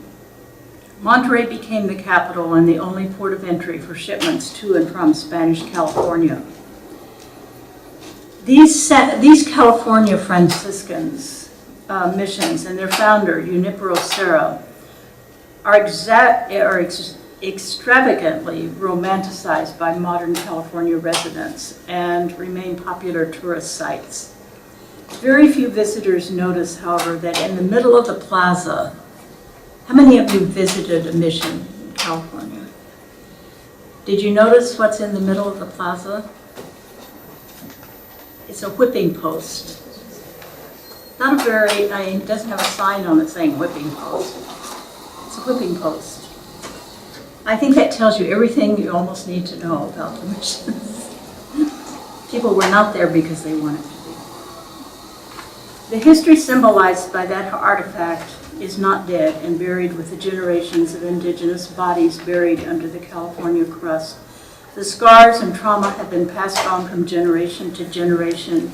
Monterey became the capital and the only port of entry for shipments to and from Spanish California. These California Franciscans missions and their founder, Junipero Serra, are extravagantly romanticized by modern California residents and remain popular tourist sites. Very few visitors notice, however, that in the middle of the plaza, how many of you visited a mission in California? Did you notice what's in the middle of the plaza? It's a whipping post. Not a very, it doesn't have a sign on it saying whipping post. It's a whipping post. I think that tells you everything you almost need to know about the missions. People were not there because they wanted to be. The history symbolized by that artifact is not dead and buried with the generations of indigenous bodies buried under the California crust. The scars and trauma have been passed on from generation to generation.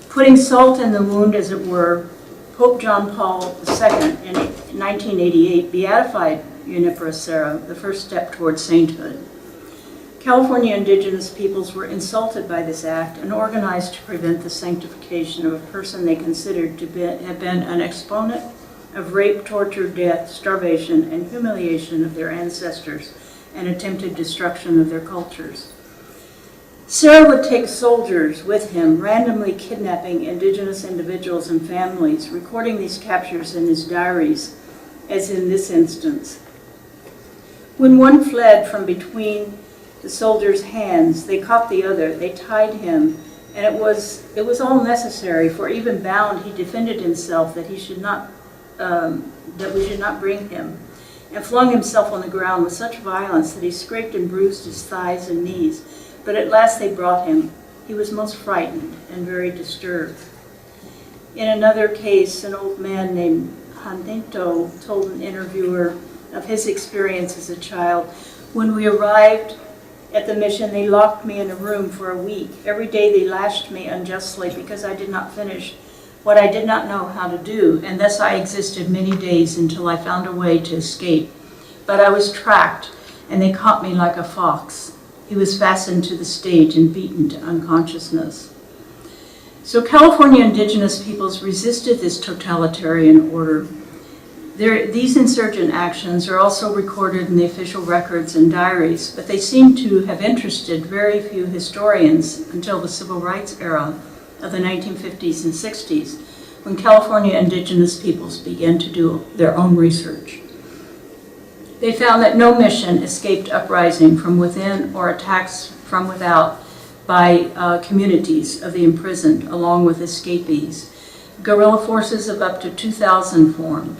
Putting salt in the wound, as it were, Pope John Paul II in 1988 beatified Junipero Serra, the first step towards sainthood. California indigenous peoples were insulted by this act and organized to prevent the sanctification of a person they considered to have been an exponent of rape, torture, death, starvation, and humiliation of their ancestors and attempted destruction of their cultures. Serra would take soldiers with him, randomly kidnapping indigenous individuals and families, recording these captures in his diaries, as in this instance. When one fled from between the soldier's hands, they caught the other, they tied him, and it was all necessary, for even bound he defended himself that we should not bring him, and flung himself on the ground with such violence that he scraped and bruised his thighs and knees. But at last they brought him. He was most frightened and very disturbed. In another case, an old man named Jacinto told an interviewer of his experience as a child. When we arrived at the mission, they locked me in a room for a week. Every day they lashed me unjustly because I did not finish what I did not know how to do, and thus I existed many days until I found a way to escape. But I was tracked, and they caught me like a fox. He was fastened to the stage and beaten to unconsciousness. So California indigenous peoples resisted this totalitarian order. These insurgent actions are also recorded in the official records and diaries, but they seem to have interested very few historians until the civil rights era of the 1950s and 60s, when California indigenous peoples began to do their own research. They found that no mission escaped uprising from within or attacks from without by communities of the imprisoned, along with escapees. Guerrilla forces of up to 2,000 formed.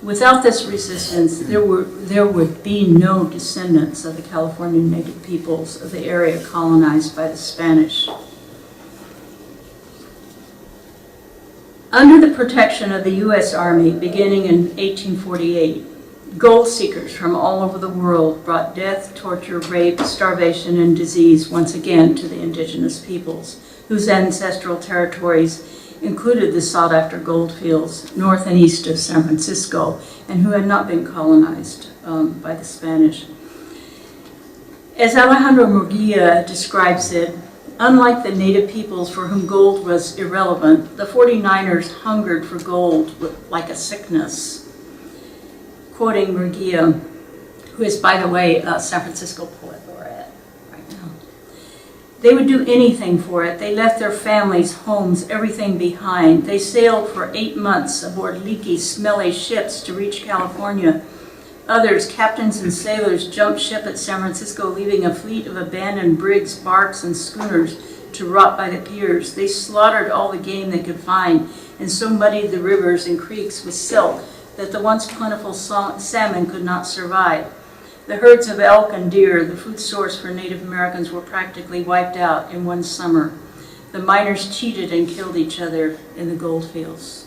Without this resistance, there would be no descendants of the California native peoples of the area colonized by the Spanish. Under the protection of the U.S. Army, beginning in 1848, gold seekers from all over the world brought death, torture, rape, starvation, and disease once again to the indigenous peoples, whose ancestral territories included the sought-after gold fields north and east of San Francisco, and who had not been colonized by the Spanish. As Alejandro Murguia describes it, unlike the native peoples for whom gold was irrelevant, the 49ers hungered for gold like a sickness. Quoting Murguia, who is, by the way, a San Francisco poet laureate right now. They would do anything for it. They left their families, homes, everything behind. They sailed for 8 months aboard leaky, smelly ships to reach California. Others, captains and sailors, jumped ship at San Francisco, leaving a fleet of abandoned brigs, barks, and schooners to rot by the piers. They slaughtered all the game they could find, and so muddied the rivers and creeks with silt that the once plentiful salmon could not survive. The herds of elk and deer, the food source for Native Americans, were practically wiped out in one summer. The miners cheated and killed each other in the gold fields.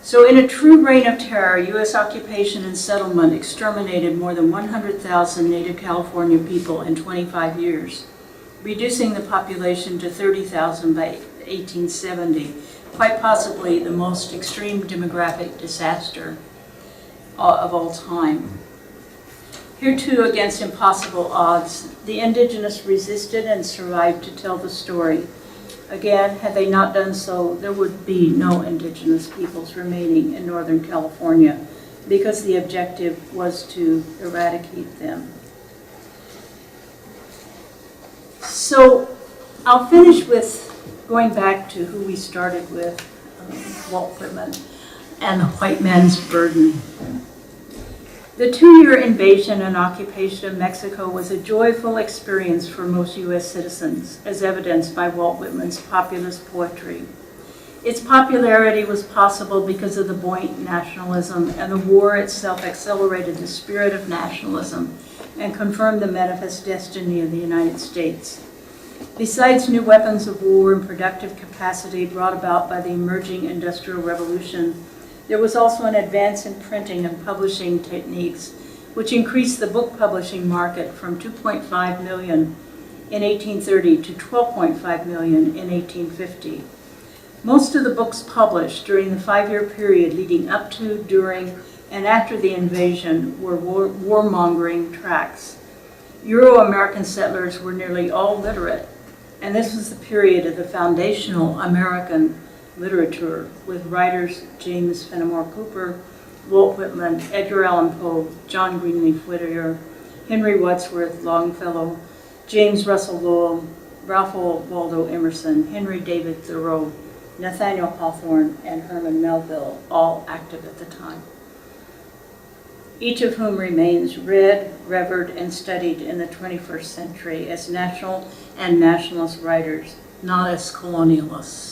So in a true reign of terror, U.S. occupation and settlement exterminated more than 100,000 Native California people in 25 years, reducing the population to 30,000 by 1870, quite possibly the most extreme demographic disaster of all time. Here too, against impossible odds, the Indigenous resisted and survived to tell the story. Again, had they not done so, there would be no Indigenous peoples remaining in Northern California, because the objective was to eradicate them. So I'll finish with going back to who we started with, Walt Whitman, and the white man's burden. The 2-year invasion and occupation of Mexico was a joyful experience for most U.S. citizens, as evidenced by Walt Whitman's populist poetry. Its popularity was possible because of the buoyant nationalism, and the war itself accelerated the spirit of nationalism and confirmed the manifest destiny of the United States. Besides new weapons of war and productive capacity brought about by the emerging Industrial Revolution, there was also an advance in printing and publishing techniques, which increased the book publishing market from 2.5 million in 1830 to 12.5 million in 1850. Most of the books published during the 5-year period leading up to, during, and after the invasion were warmongering tracts. Euro-American settlers were nearly all literate, and this was the period of the foundational American literature, with writers James Fenimore Cooper, Walt Whitman, Edgar Allan Poe, John Greenleaf Whittier, Henry Wadsworth Longfellow, James Russell Lowell, Ralph Waldo Emerson, Henry David Thoreau, Nathaniel Hawthorne, and Herman Melville, all active at the time, each of whom remains read, revered, and studied in the 21st century as national and nationalist writers, not as colonialists.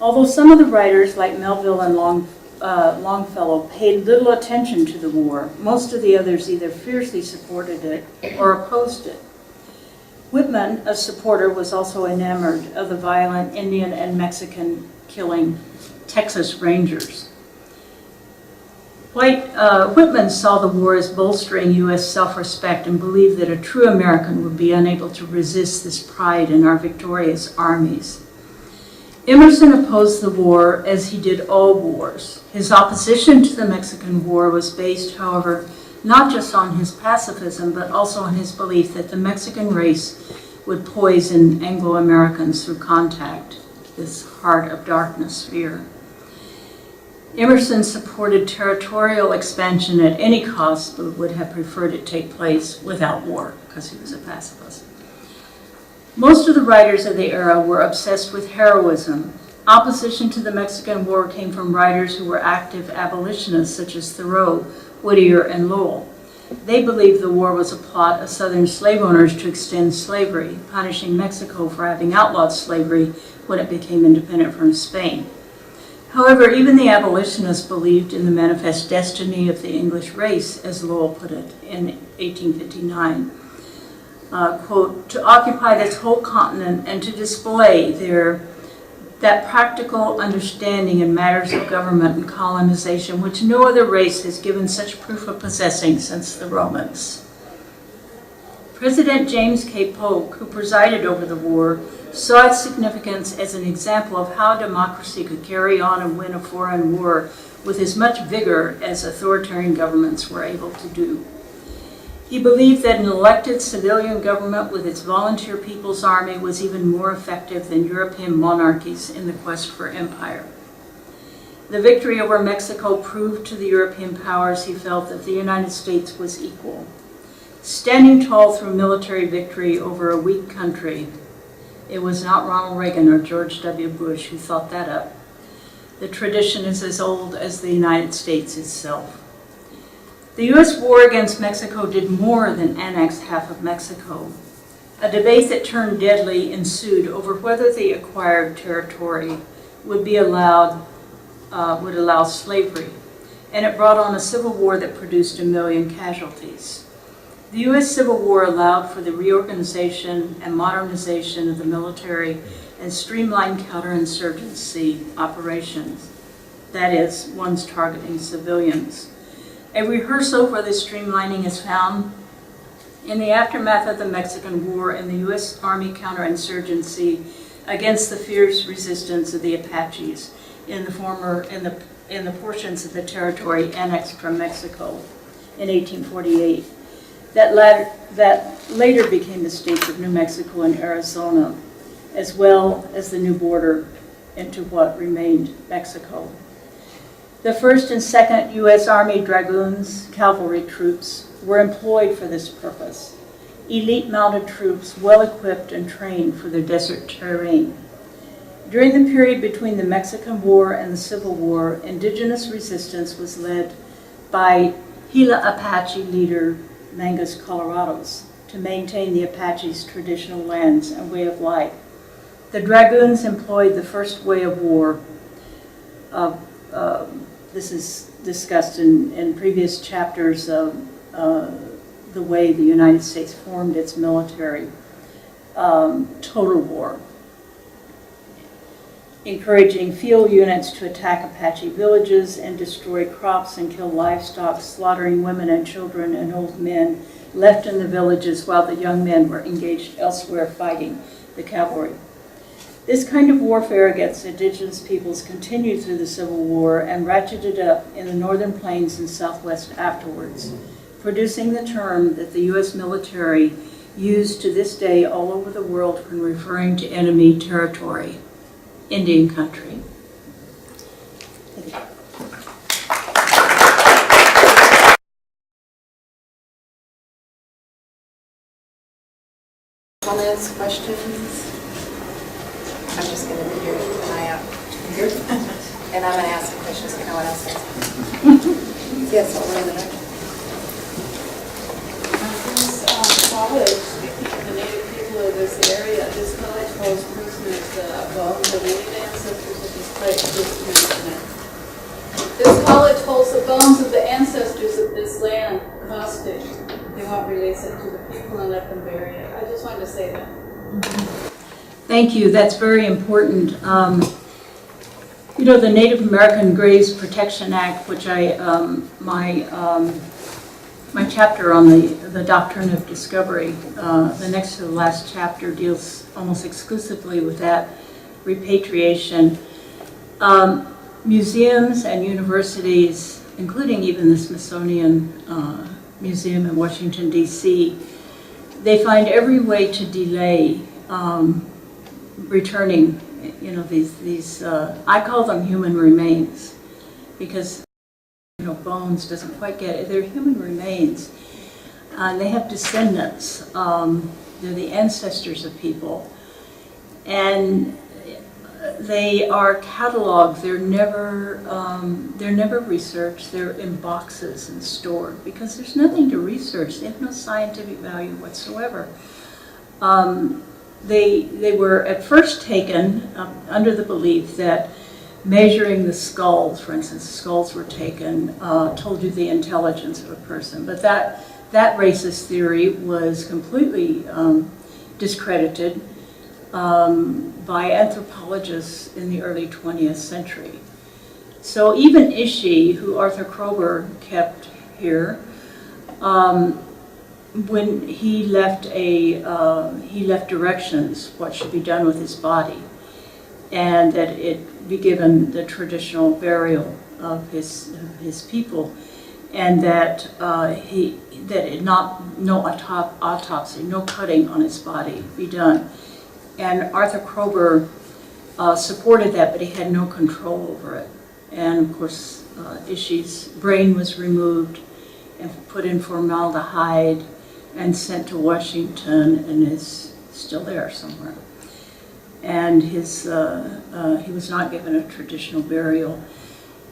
Although some of the writers, like Melville and Longfellow, paid little attention to the war, most of the others either fiercely supported it or opposed it. Whitman, a supporter, was also enamored of the violent Indian and Mexican killing Texas Rangers. Whitman saw the war as bolstering U.S. self-respect and believed that a true American would be unable to resist this pride in our victorious armies. Emerson opposed the war as he did all wars. His opposition to the Mexican War was based, however, not just on his pacifism, but also on his belief that the Mexican race would poison Anglo-Americans through contact, this heart of darkness fear. Emerson supported territorial expansion at any cost, but would have preferred it take place without war, because he was a pacifist. Most of the writers of the era were obsessed with heroism. Opposition to the Mexican War came from writers who were active abolitionists such as Thoreau, Whittier, and Lowell. They believed the war was a plot of Southern slave owners to extend slavery, punishing Mexico for having outlawed slavery when it became independent from Spain. However, even the abolitionists believed in the manifest destiny of the English race, as Lowell put it in 1859. Quote, to occupy this whole continent and to display that practical understanding in matters of government and colonization which no other race has given such proof of possessing since the Romans. President James K. Polk, who presided over the war, saw its significance as an example of how democracy could carry on and win a foreign war with as much vigor as authoritarian governments were able to do. He believed that an elected civilian government with its volunteer people's army was even more effective than European monarchies in the quest for empire. The victory over Mexico proved to the European powers he felt that the United States was equal. Standing tall through military victory over a weak country, it was not Ronald Reagan or George W. Bush who thought that up. The tradition is as old as the United States itself. The U.S. war against Mexico did more than annex half of Mexico. A debate that turned deadly ensued over whether the acquired territory would allow slavery, and it brought on a civil war that produced 1 million casualties. The U.S. Civil War allowed for the reorganization and modernization of the military and streamlined counterinsurgency operations, that is, ones targeting civilians. A rehearsal for this streamlining is found in the aftermath of the Mexican War and the U.S. Army counterinsurgency against the fierce resistance of the Apaches in the portions of the territory annexed from Mexico in 1848. That later became the states of New Mexico and Arizona, as well as the new border into what remained Mexico. The 1st and 2nd U.S. Army Dragoons cavalry troops were employed for this purpose, elite mounted troops well equipped and trained for their desert terrain. During the period between the Mexican War and the Civil War, indigenous resistance was led by Gila Apache leader Mangus Colorados to maintain the Apaches' traditional lands and way of life. The Dragoons employed the first way of war. This is discussed in previous chapters of the way the United States formed its military. Total war, encouraging field units to attack Apache villages and destroy crops and kill livestock, slaughtering women and children and old men left in the villages while the young men were engaged elsewhere fighting the cavalry. This kind of warfare against indigenous peoples continued through the Civil War and ratcheted up in the northern plains and Southwest afterwards, producing the term that the U.S. military used to this day all over the world when referring to enemy territory: Indian country. Comments, questions? I'm just going to be here, keep an eye out. And I'm going to ask some questions if no one else does. Yes, over in the back. This college, the native people of this area, this college holds prisoners bones of any ancestors of this place. This college holds the bones of the ancestors of this land hostage. They won't release it to the people and let them bury it. I just wanted to say that. Thank you. That's very important. You know, the Native American Graves Protection Act, which my chapter on the doctrine of discovery, the next to the last chapter deals almost exclusively with that, repatriation. Museums and universities, including even the Smithsonian Museum in Washington, D.C., they find every way to delay returning, you know, these I call them human remains, because, you know, bones doesn't quite get it. They're human remains. They have descendants. They're the ancestors of people. And they are cataloged. They're never researched. They're in boxes and stored because there's nothing to research. They have no scientific value whatsoever. They were at first taken under the belief that measuring the skulls, for instance, skulls were taken, told you the intelligence of a person. But that racist theory was completely discredited by anthropologists in the early 20th century. So even Ishi, who Arthur Kroger kept here, when he left directions what should be done with his body, and that it be given the traditional burial of his people, and that no autopsy, no cutting on his body be done. And Arthur Kroeber supported that, but he had no control over it. And of course, Ishi's brain was removed and put in formaldehyde and sent to Washington, and is still there somewhere. And he was not given a traditional burial.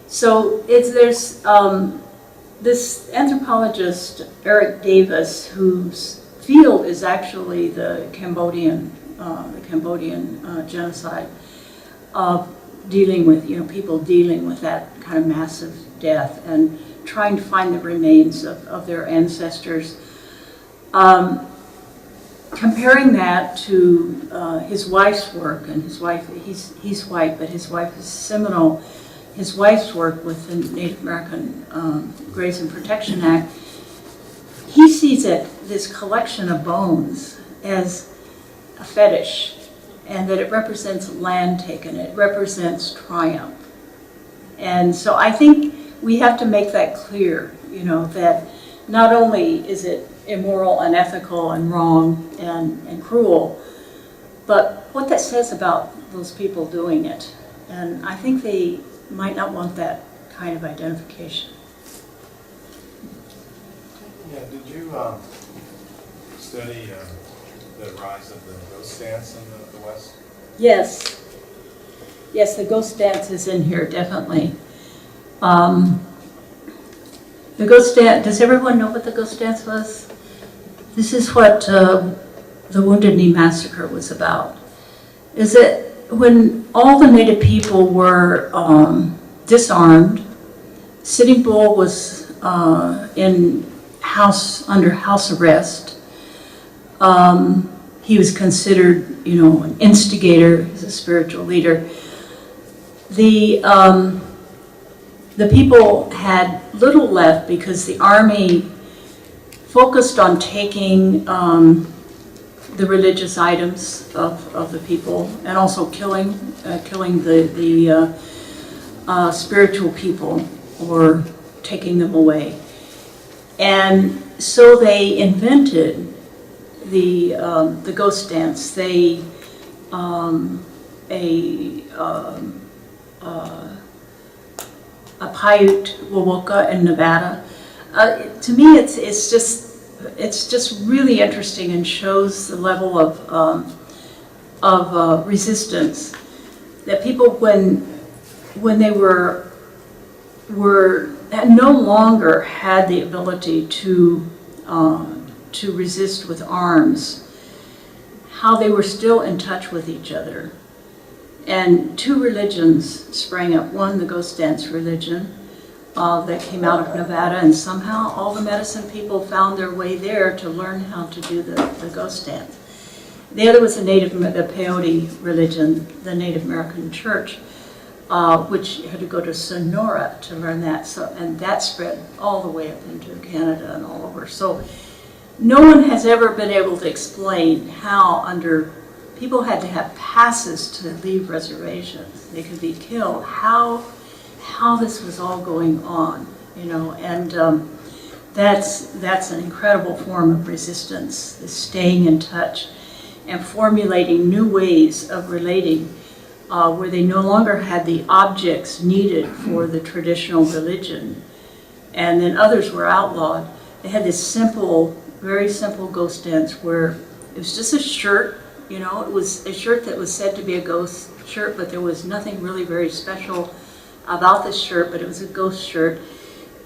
So there's this anthropologist, Eric Davis, whose field is actually the Cambodian genocide, of dealing with, people dealing with that kind of massive death and trying to find the remains of their ancestors. Comparing that to his wife's work, and his wife, he's white, but his wife is Seminole. His wife's work with the Native American Graves and Protection Act, he sees this collection of bones as a fetish, and that it represents land taken, it represents triumph. And so I think we have to make that clear, that not only is it immoral, unethical, and wrong, and cruel, but what that says about those people doing it. And I think they might not want that kind of identification. Yeah, did you study the rise of the ghost dance in the West? Yes. Yes, the ghost dance is in here, definitely. The ghost dance, does everyone know what the ghost dance was? This is what the Wounded Knee Massacre was about. Is that when all the Native people were disarmed, Sitting Bull was under house arrest. He was considered, an instigator, as a spiritual leader. The people had little left because the army focused on taking the religious items of the people, and also killing the spiritual people, or taking them away. And so they invented the ghost dance. They a Paiute Wowoka in Nevada. To me, it's just really interesting, and shows the level of resistance that people, when they were no longer had the ability to resist with arms, how they were still in touch with each other. And two religions sprang up. One, the ghost dance religion, that came out of Nevada, and somehow all the medicine people found their way there to learn how to do the ghost dance. The other was the peyote religion, the Native American church, which had to go to Sonora to learn that. And that spread all the way up into Canada and all over. So no one has ever been able to explain how people had to have passes to leave reservations. They could be killed. How this was all going on, and that's an incredible form of resistance, is staying in touch and formulating new ways of relating, where they no longer had the objects needed for the traditional religion, and then others were outlawed. They had this very simple ghost dance where it was just a shirt. It was a shirt that was said to be a ghost shirt, but there was nothing really very special about this shirt, but it was a ghost shirt.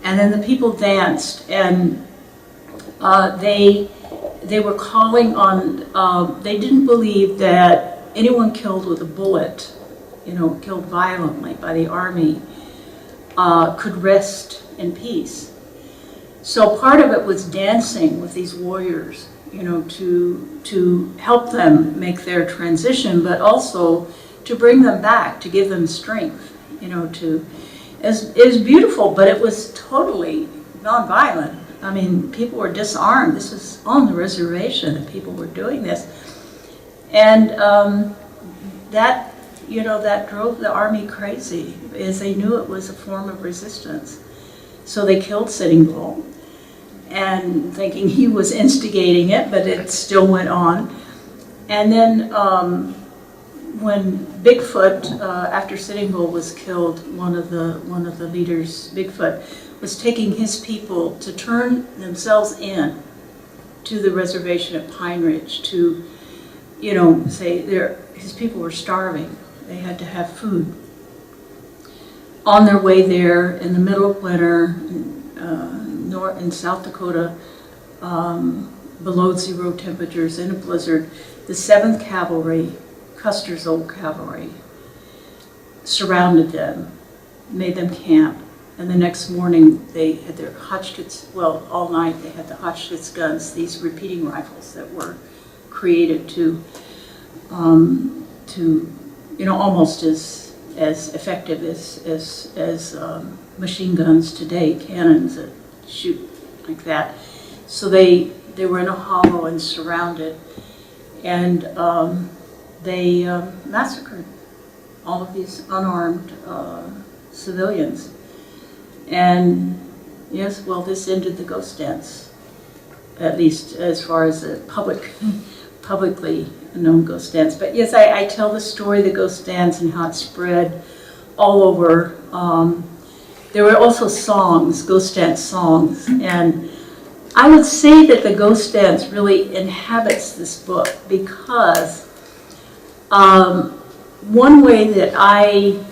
And then the people danced, and they were calling on, they didn't believe that anyone killed with a bullet, killed violently by the army, could rest in peace. So part of it was dancing with these warriors, to help them make their transition, but also to bring them back, to give them strength, it was beautiful, but it was totally nonviolent. I mean, people were disarmed. This was on the reservation that people were doing this. And that, you know, that drove the army crazy, as they knew it was a form of resistance. So they killed Sitting Bull, and thinking he was instigating it, but it still went on. And then when Bigfoot, after Sitting Bull was killed, one of the leaders, Bigfoot, was taking his people to turn themselves in to the reservation at Pine Ridge to, you know, say his people were starving. They had to have food. On their way there, in the middle of winter, in South Dakota, below 0 temperatures, in a blizzard, the 7th Cavalry, Custer's old cavalry, surrounded them, made them camp. And the next morning, they had their Hotchkiss, well, all night they had the Hotchkiss guns, these repeating rifles that were created to you know, almost as effective as machine guns today, cannons that shoot like that. So they were in a hollow and surrounded, and they massacred all of these unarmed civilians. And yes, well, this ended the ghost dance, at least as far as the publicly known ghost dance. But yes, I tell the story of the ghost dance and how it spread all over. There were also songs, ghost dance songs, and I would say that the ghost dance really inhabits this book because one way that I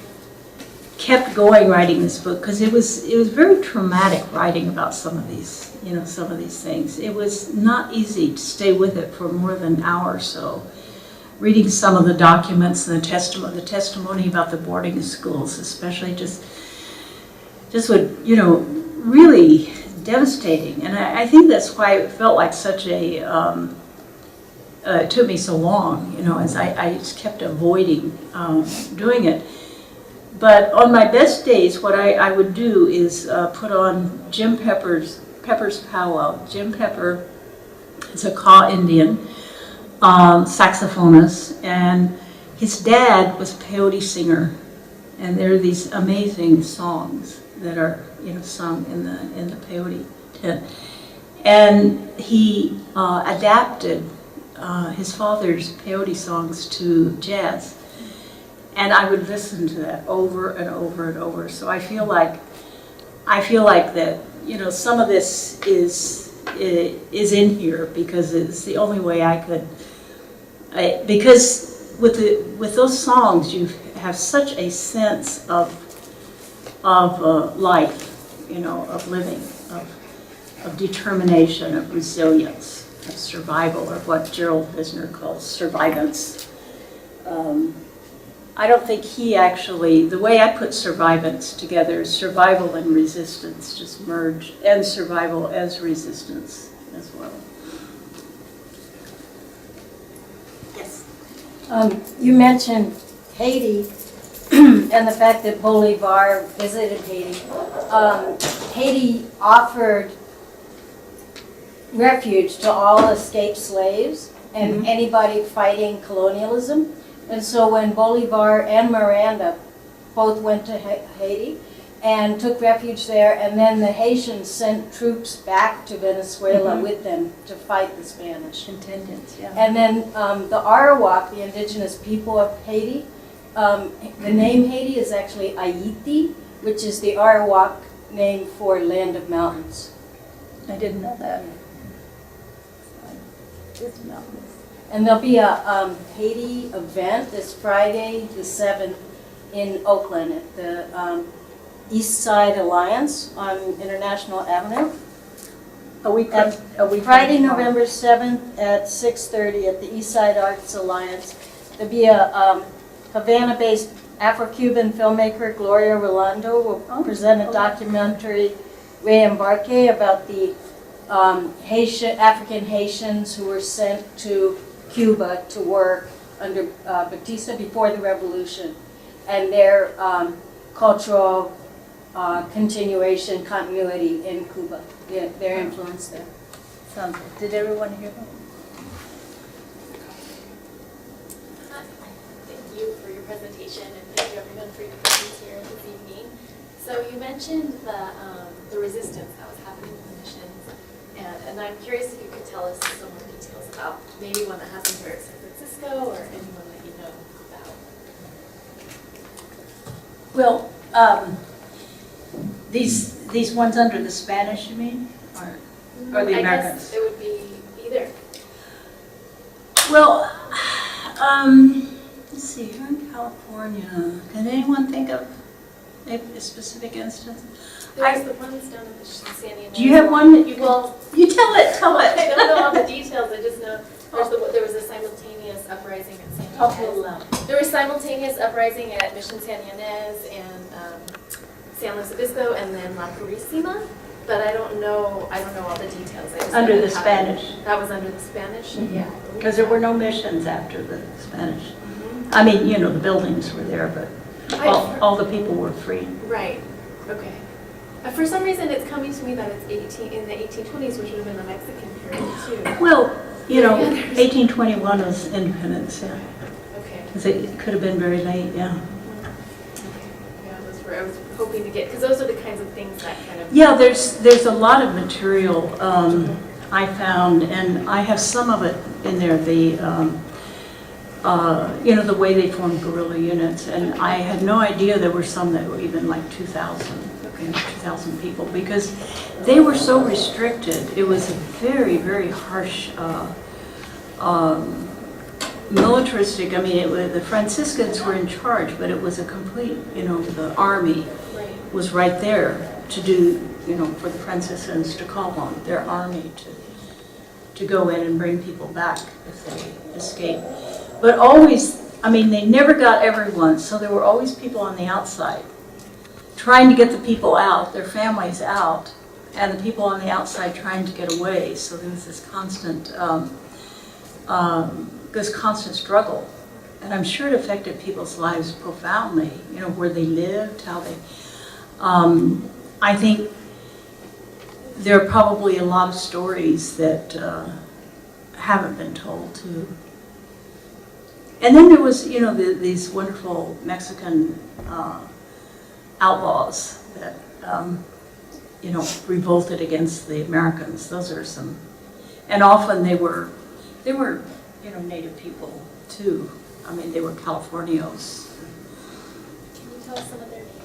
kept going writing this book, because it was very traumatic writing about some of these things. It was not easy to stay with it for more than an hour or so. Reading some of the documents and the testimony about the boarding schools, especially, just would, you know, really devastating. And I think that's why it felt like such a, it took me so long, you know, as I just kept avoiding doing it. But on my best days, what I would do is put on Jim Pepper's powwow. Jim Pepper is a Kaw Indian saxophonist, and his dad was a peyote singer. And there are these amazing songs that are, you know, sung in the peyote tent. And he adapted his father's peyote songs to jazz. And I would listen to that over and over and over. So I feel like that, you know, some of this is in here because it's the only way I could. Because with those songs, you have such a sense of life, you know, of living, of determination, of resilience, of survival, or what Gerald Visner calls survivance. I don't think he actually, the way I put survivance together, survival and resistance just merged, and survival as resistance as well. Yes. You mentioned Haiti and the fact that Bolivar visited Haiti. Haiti offered refuge to all escaped slaves and anybody fighting colonialism. And so when Bolivar and Miranda both went to Haiti and took refuge there, and then the Haitians sent troops back to Venezuela with them to fight the Spanish. Contingents, yeah. And then the Arawak, the indigenous people of Haiti, the name Haiti is actually Haiti, which is the Arawak name for land of mountains. I didn't know that. It's mountains. And there'll be a Haiti event this Friday, the 7th, in Oakland at the East Side Alliance on International Avenue. Friday, November 7th at 6:30 at the East Side Arts Alliance. There'll be a Havana-based Afro-Cuban filmmaker, Gloria Rolando, will present a documentary, Re-Embarque, about the African Haitians who were sent to Cuba to work under Batista before the revolution, and their cultural continuation, continuity in Cuba, their influence there. Sounds good. Did everyone hear that? Thank you for your presentation, and thank you everyone for your presence here this evening. So you mentioned the resistance that was happening in the missions, and I'm curious if you could tell us some more details about maybe one that happened here at San Francisco or anyone that you know about. Well, these ones under the Spanish, you mean, or the I Americans? guess it would be either. Well, let's see. Here in California, can anyone think of a specific instance? There's the ones down in the San Diego. Do you have one that you can? Well, You tell it. Tell I it. don't know all the details. I just know there was a simultaneous uprising at San Talk a Diego. little loud. There was simultaneous uprising at Mission San Ynez and San Luis Obispo and then La Purísima, but I don't know all the details. I just Under know the it happened. Spanish. That was under the Spanish? Yeah. Because there were no missions after the Spanish. Mhm. I mean, you know, the buildings were there, but all the people were free. Right, okay. For some reason, it's coming to me that it's in the 1820s, which would have been the Mexican period too. Well, you know, Yeah, there's- 1821 was independence, yeah. Okay. 'Cause it could have been very late, yeah. Yeah, those were, I was hoping to get, because those are the kinds of things that kind of. Yeah, there's a lot of material I found, and I have some of it in there. You know, the way they formed guerrilla units, and I had no idea there were some that were even like 2,000 people, because they were so restricted. It was a very, very harsh militaristic. I mean, the Franciscans were in charge, but it was a complete, you know, the army Right. was right there to do, you know, for the Franciscans to call on their army to go in and bring people back if they escaped. But always, I mean, they never got everyone, so there were always people on the outside trying to get the people out, their families out, and the people on the outside trying to get away. So there was this constant struggle. And I'm sure it affected people's lives profoundly, you know, where they lived, how they, I think there are probably a lot of stories that haven't been told too. And then there was, you know, these wonderful Mexican outlaws that, you know, revolted against the Americans. Those are some, and often they were, you know, native people too. I mean, they were Californios. Can you tell us some of their names?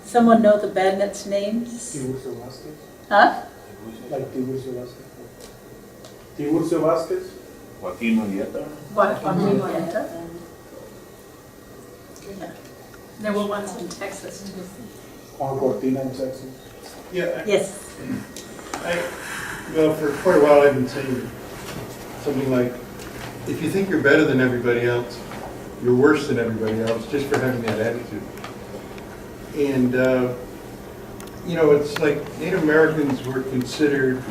Someone know the bandits' names? Tiburcio Vázquez, Huh? like Tiburcio Vázquez. Tiburcio Vázquez, Joaquín Murrieta. What? Yeah. There were ones in Texas too. Juan Cortina in Texas. Yeah, Yes. well, for quite a while I've been saying something like, if you think you're better than everybody else, you're worse than everybody else just for having that attitude. And, you know, it's like Native Americans were considered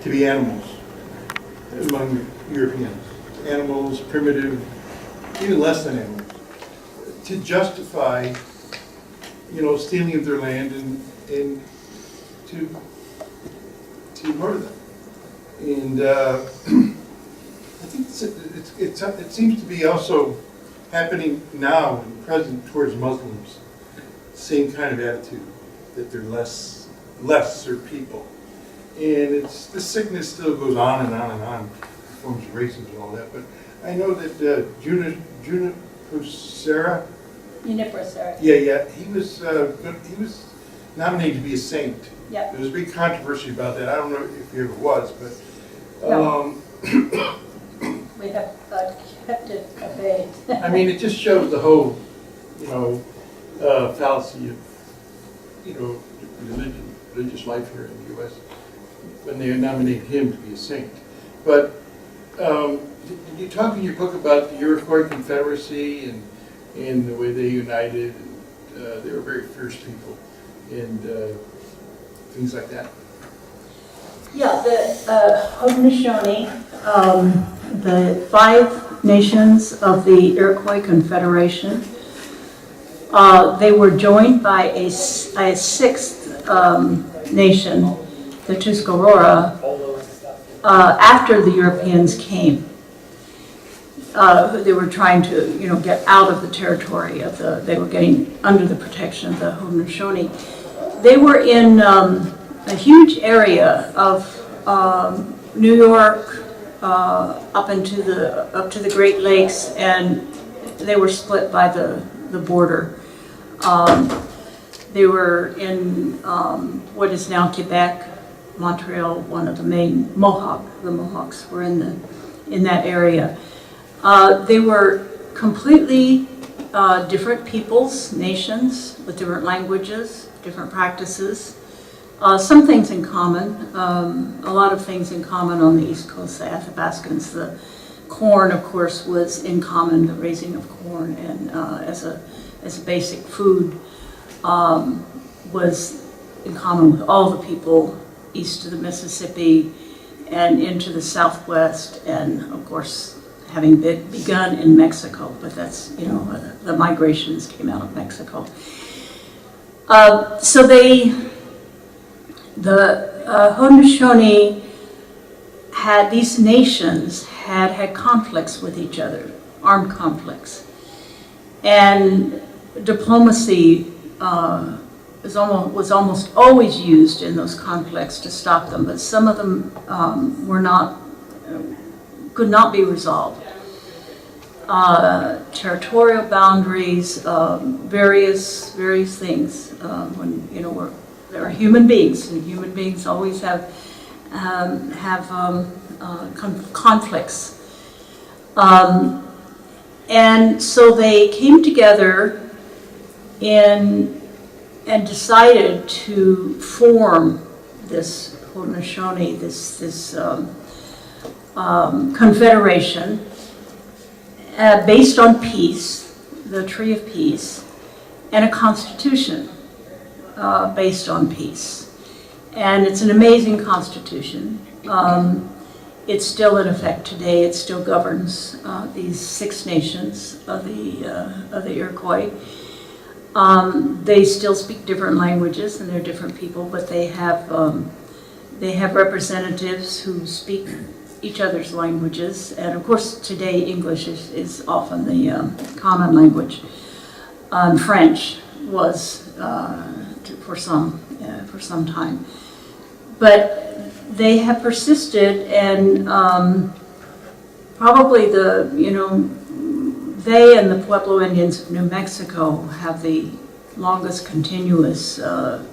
to be animals among Europeans. Animals, primitive, even less than animals. To justify, you know, stealing of their land and to murder them. And I think it seems to be also happening now in the present towards Muslims. Same kind of attitude, that they're lesser people. And the sickness still goes on and on and on, forms of racism and all that. But I know that Junipero Serra, yeah, he was nominated to be a saint. Yep. There was a big controversy about that. I don't know if he ever was, but No. We have kept it at bay. I mean, it just shows the whole, you know, fallacy of, you know, religious life here in the U.S. when they nominate him to be a saint. But did you talk in your book about the Iroquois Confederacy and the way they united? And, they were very fierce people and things like that. Yeah, the Haudenosaunee, the 5 nations of the Iroquois Confederation, they were joined by a 6th nation, the Tuscarora, after the Europeans came. They were trying to, get out of the territory of they were getting under the protection of the Haudenosaunee. They were in a huge area of New York up to the Great Lakes, and they were split by the border. They were in what is now Quebec, Montreal, one of the main the Mohawks were in that area. They were completely different peoples, nations, with different languages, different practices. Some things in common, a lot of things in common on the East Coast, the Athabascans. The corn, of course, was in common, the raising of corn, and as a basic food was in common with all the people east of the Mississippi and into the Southwest, and of course, having begun in Mexico, but that's, the migrations came out of Mexico. So the Haudenosaunee these nations had conflicts with each other, armed conflicts. And diplomacy was almost always used in those conflicts to stop them, but some of them could not be resolved. Territorial boundaries, various things. When there are human beings, and human beings always have conflicts. And so they came together and decided to form this Haudenosaunee, this confederation based on peace, the Tree of Peace, and a constitution based on peace. And it's an amazing constitution. It's still in effect today. It still governs these 6 nations of the Iroquois. They still speak different languages, and they're different people, but they have representatives who speak each other's languages. And of course, today English is often the common language. French was for some time, but they have persisted, and probably they and the Pueblo Indians of New Mexico have the longest continuous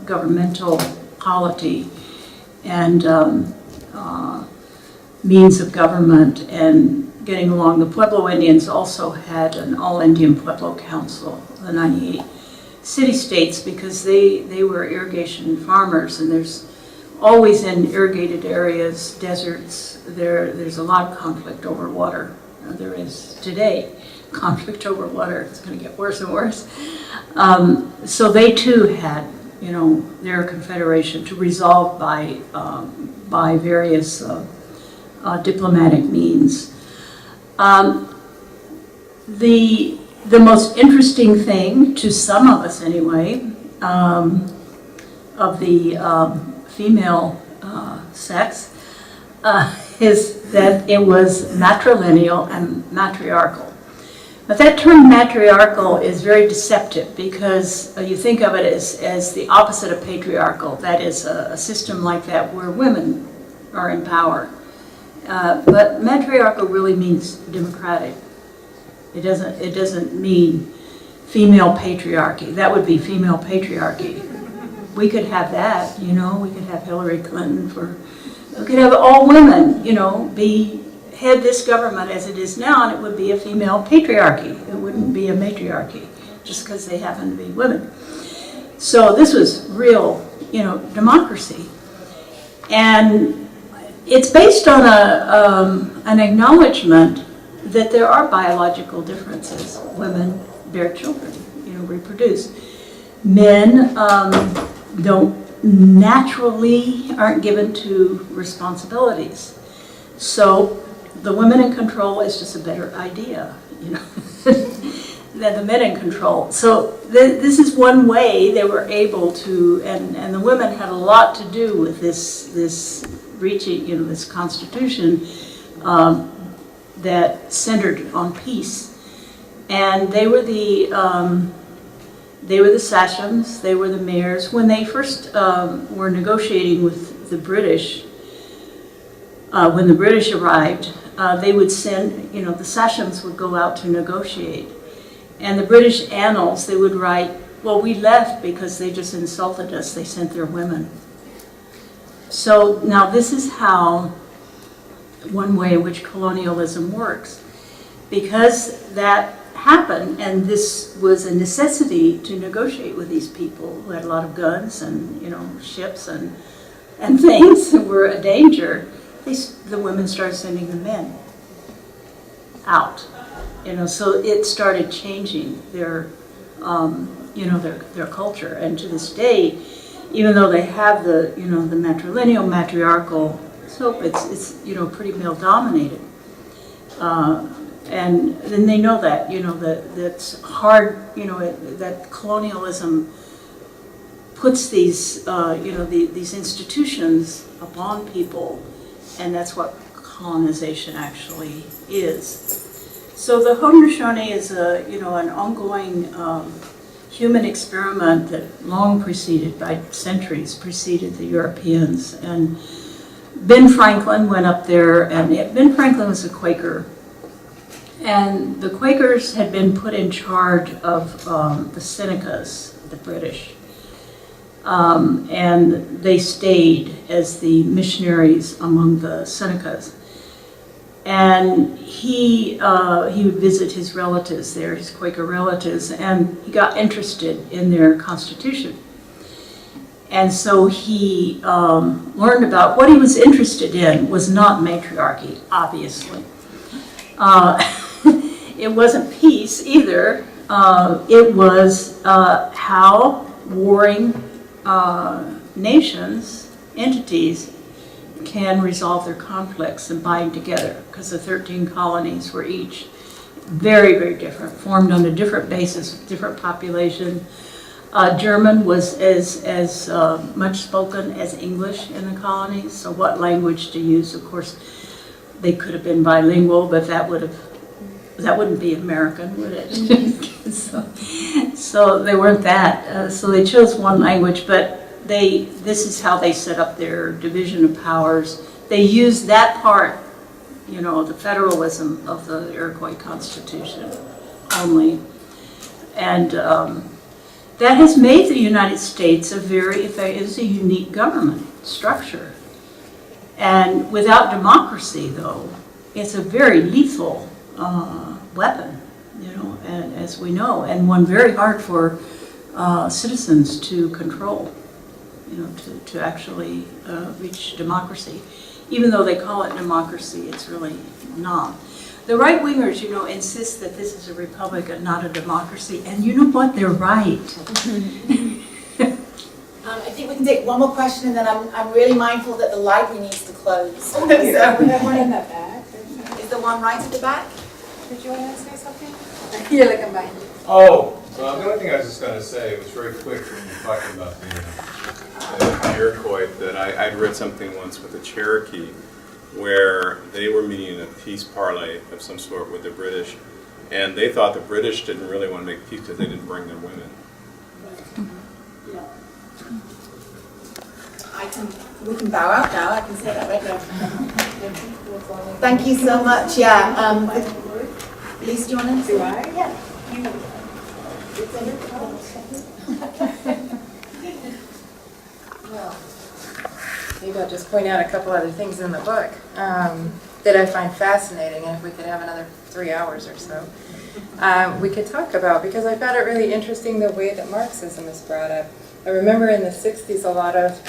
governmental polity and means of government and getting along. The Pueblo Indians also had an all-Indian Pueblo Council, the 98 city-states, because they were irrigation farmers, and there's always in irrigated areas, deserts, there's a lot of conflict over water. There is today conflict over water. It's going to get worse and worse. So they too had, their confederation to resolve by various diplomatic means. The most interesting thing, to some of us anyway, of the female sex is that it was matrilineal and matriarchal. But that term matriarchal is very deceptive, because you think of it as the opposite of patriarchal. That is a system like that where women are in power. But matriarchal really means democratic. It doesn't mean female patriarchy. That would be female patriarchy. We could have that, we could have Hillary Clinton we could have all women, head this government as it is now, and it would be a female patriarchy. It wouldn't be a matriarchy, just because they happen to be women. So this was real, democracy. And it's based on an acknowledgement that there are biological differences. Women bear children, reproduce. Men don't naturally aren't given to responsibilities. So the women in control is just a better idea, you know, than the men in control. So this is one way they were able to, and the women had a lot to do with this reaching, you know, this constitution that centered on peace. And they were the sachems, they were the mayors. When they first were negotiating with the British, when the British arrived, they would send, you know, the sachems would go out to negotiate. And the British annals, they would write, well, we left because they just insulted us, they sent their women. So now this is how, one way in which colonialism works. Because that happened, and this was a necessity to negotiate with these people who had a lot of guns and, you know, ships and things that were a danger. The women started sending the men out, you know, so it started changing their, you know, their culture. And to this day, even though they have the, you know, the matrilineal, matriarchal soap, it's you know, pretty male dominated. And then they know that, you know, that's hard, you know, that colonialism puts these, you know, these institutions upon people, and that's what colonization actually is. So the Haudenosaunee is a, you know, an ongoing human experiment that long preceded, by centuries, preceded the Europeans. And Ben Franklin went up there, and Ben Franklin was a Quaker. And the Quakers had been put in charge of the Senecas, the British. And they stayed as the missionaries among the Senecas. And he would visit his relatives there, his Quaker relatives, and he got interested in their constitution. And so he learned about, what he was interested in was not matriarchy, obviously. It wasn't peace either. It was how warring nations, entities, can resolve their conflicts and bind together, because the 13 colonies were each very, very different, formed on a different basis, different population. German was as much spoken as English in the colonies, so what language to use? Of course, they could have been bilingual, but that wouldn't be American, would it? so they weren't that. So they chose one language, but this is how they set up their division of powers. They used that part, you know, the federalism of the Iroquois Constitution only. And that has made the United States it's a unique government structure. And without democracy, though, it's a very lethal weapon, you know, and, as we know, and one very hard for citizens to control, you know, to actually reach democracy. Even though they call it democracy, it's really not. The right-wingers, you know, insist that this is a republic and not a democracy, and you know what? They're right. I think we can take one more question, and then I'm really mindful that the library needs to close. So, We have one in the back. is the one right at the back? Did you want to say something? You're looking behind you. Oh, well, the only thing I was just going to say, it was very quick when you were talking about the Iroquois, that I'd read something once with the Cherokee where they were meeting in a peace parley of some sort with the British, and they thought the British didn't really want to make peace because they didn't bring their women. We can bow out now, I can say that right now. Thank you so much, yeah. Leece, do you want to? Do I? Yeah. Well, maybe I'll just point out a couple other things in the book that I find fascinating, and if we could have another 3 hours or so, we could talk about, because I found it really interesting the way that Marxism is brought up. I remember in the 60s a lot of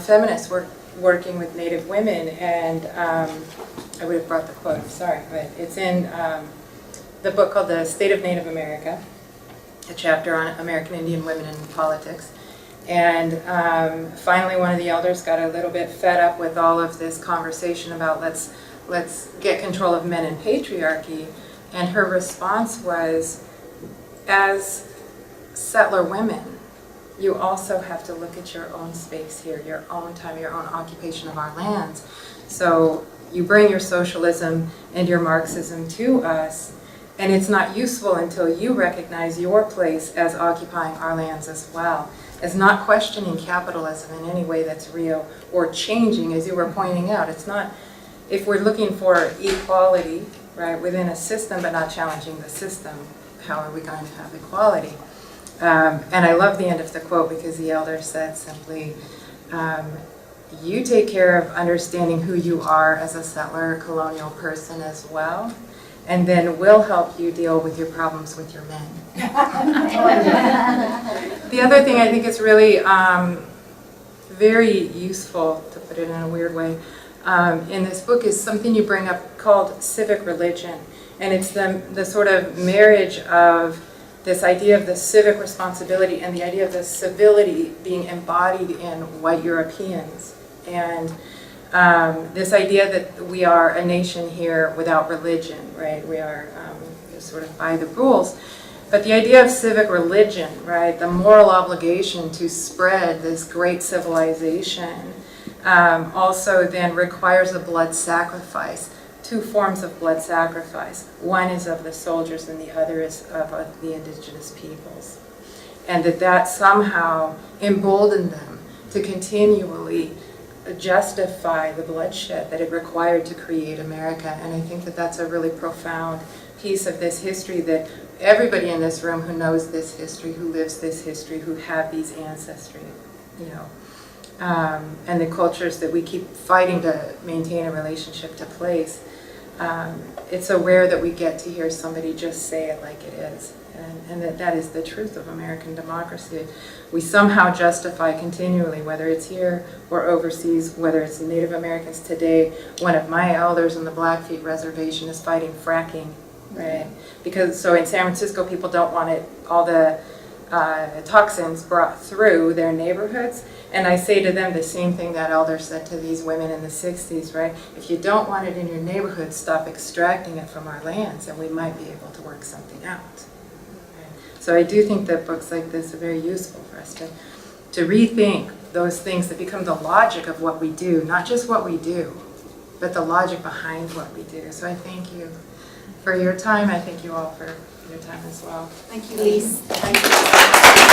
feminists were working with Native women, and I would have brought the quote, I'm sorry, but it's in the book called The State of Native America, a chapter on American Indian women in politics. And finally, one of the elders got a little bit fed up with all of this conversation about let's get control of men and patriarchy. And her response was, as settler women, you also have to look at your own space here, your own time, your own occupation of our lands. So you bring your socialism and your Marxism to us, and it's not useful until you recognize your place as occupying our lands as well, as not questioning capitalism in any way that's real or changing, as you were pointing out. It's not, if we're looking for equality, right, within a system but not challenging the system, how are we going to have equality? And I love the end of the quote because the elder said simply, you take care of understanding who you are as a settler colonial person as well, and then we'll help you deal with your problems with your men. The other thing I think is really very useful, to put it in a weird way, in this book is something you bring up called civic religion. And it's the sort of marriage of this idea of the civic responsibility and the idea of the civility being embodied in white Europeans. And this idea that we are a nation here without religion, right? We are sort of by the rules. But the idea of civic religion, right? The moral obligation to spread this great civilization also then requires a blood sacrifice. Two forms of blood sacrifice. One is of the soldiers and the other is of the indigenous peoples. And that somehow emboldened them to continually justify the bloodshed that it required to create America. And I think that that's a really profound piece of this history that everybody in this room who knows this history, who lives this history, who have these ancestry, you know, and the cultures that we keep fighting to maintain a relationship to place. It's so rare that we get to hear somebody just say it like it is, and that is the truth of American democracy. We somehow justify continually, whether it's here or overseas, whether it's Native Americans today. One of my elders on the Blackfeet Reservation is fighting fracking, right? Because so in San Francisco, people don't want all the toxins brought through their neighborhoods. And I say to them the same thing that elder said to these women in the 60s, right? If you don't want it in your neighborhood, stop extracting it from our lands and we might be able to work something out. Right? So I do think that books like this are very useful for us to rethink those things that become the logic of what we do, not just what we do, but the logic behind what we do. So I thank you for your time. I thank you all for your time as well. Thank you, Leece. Thank you.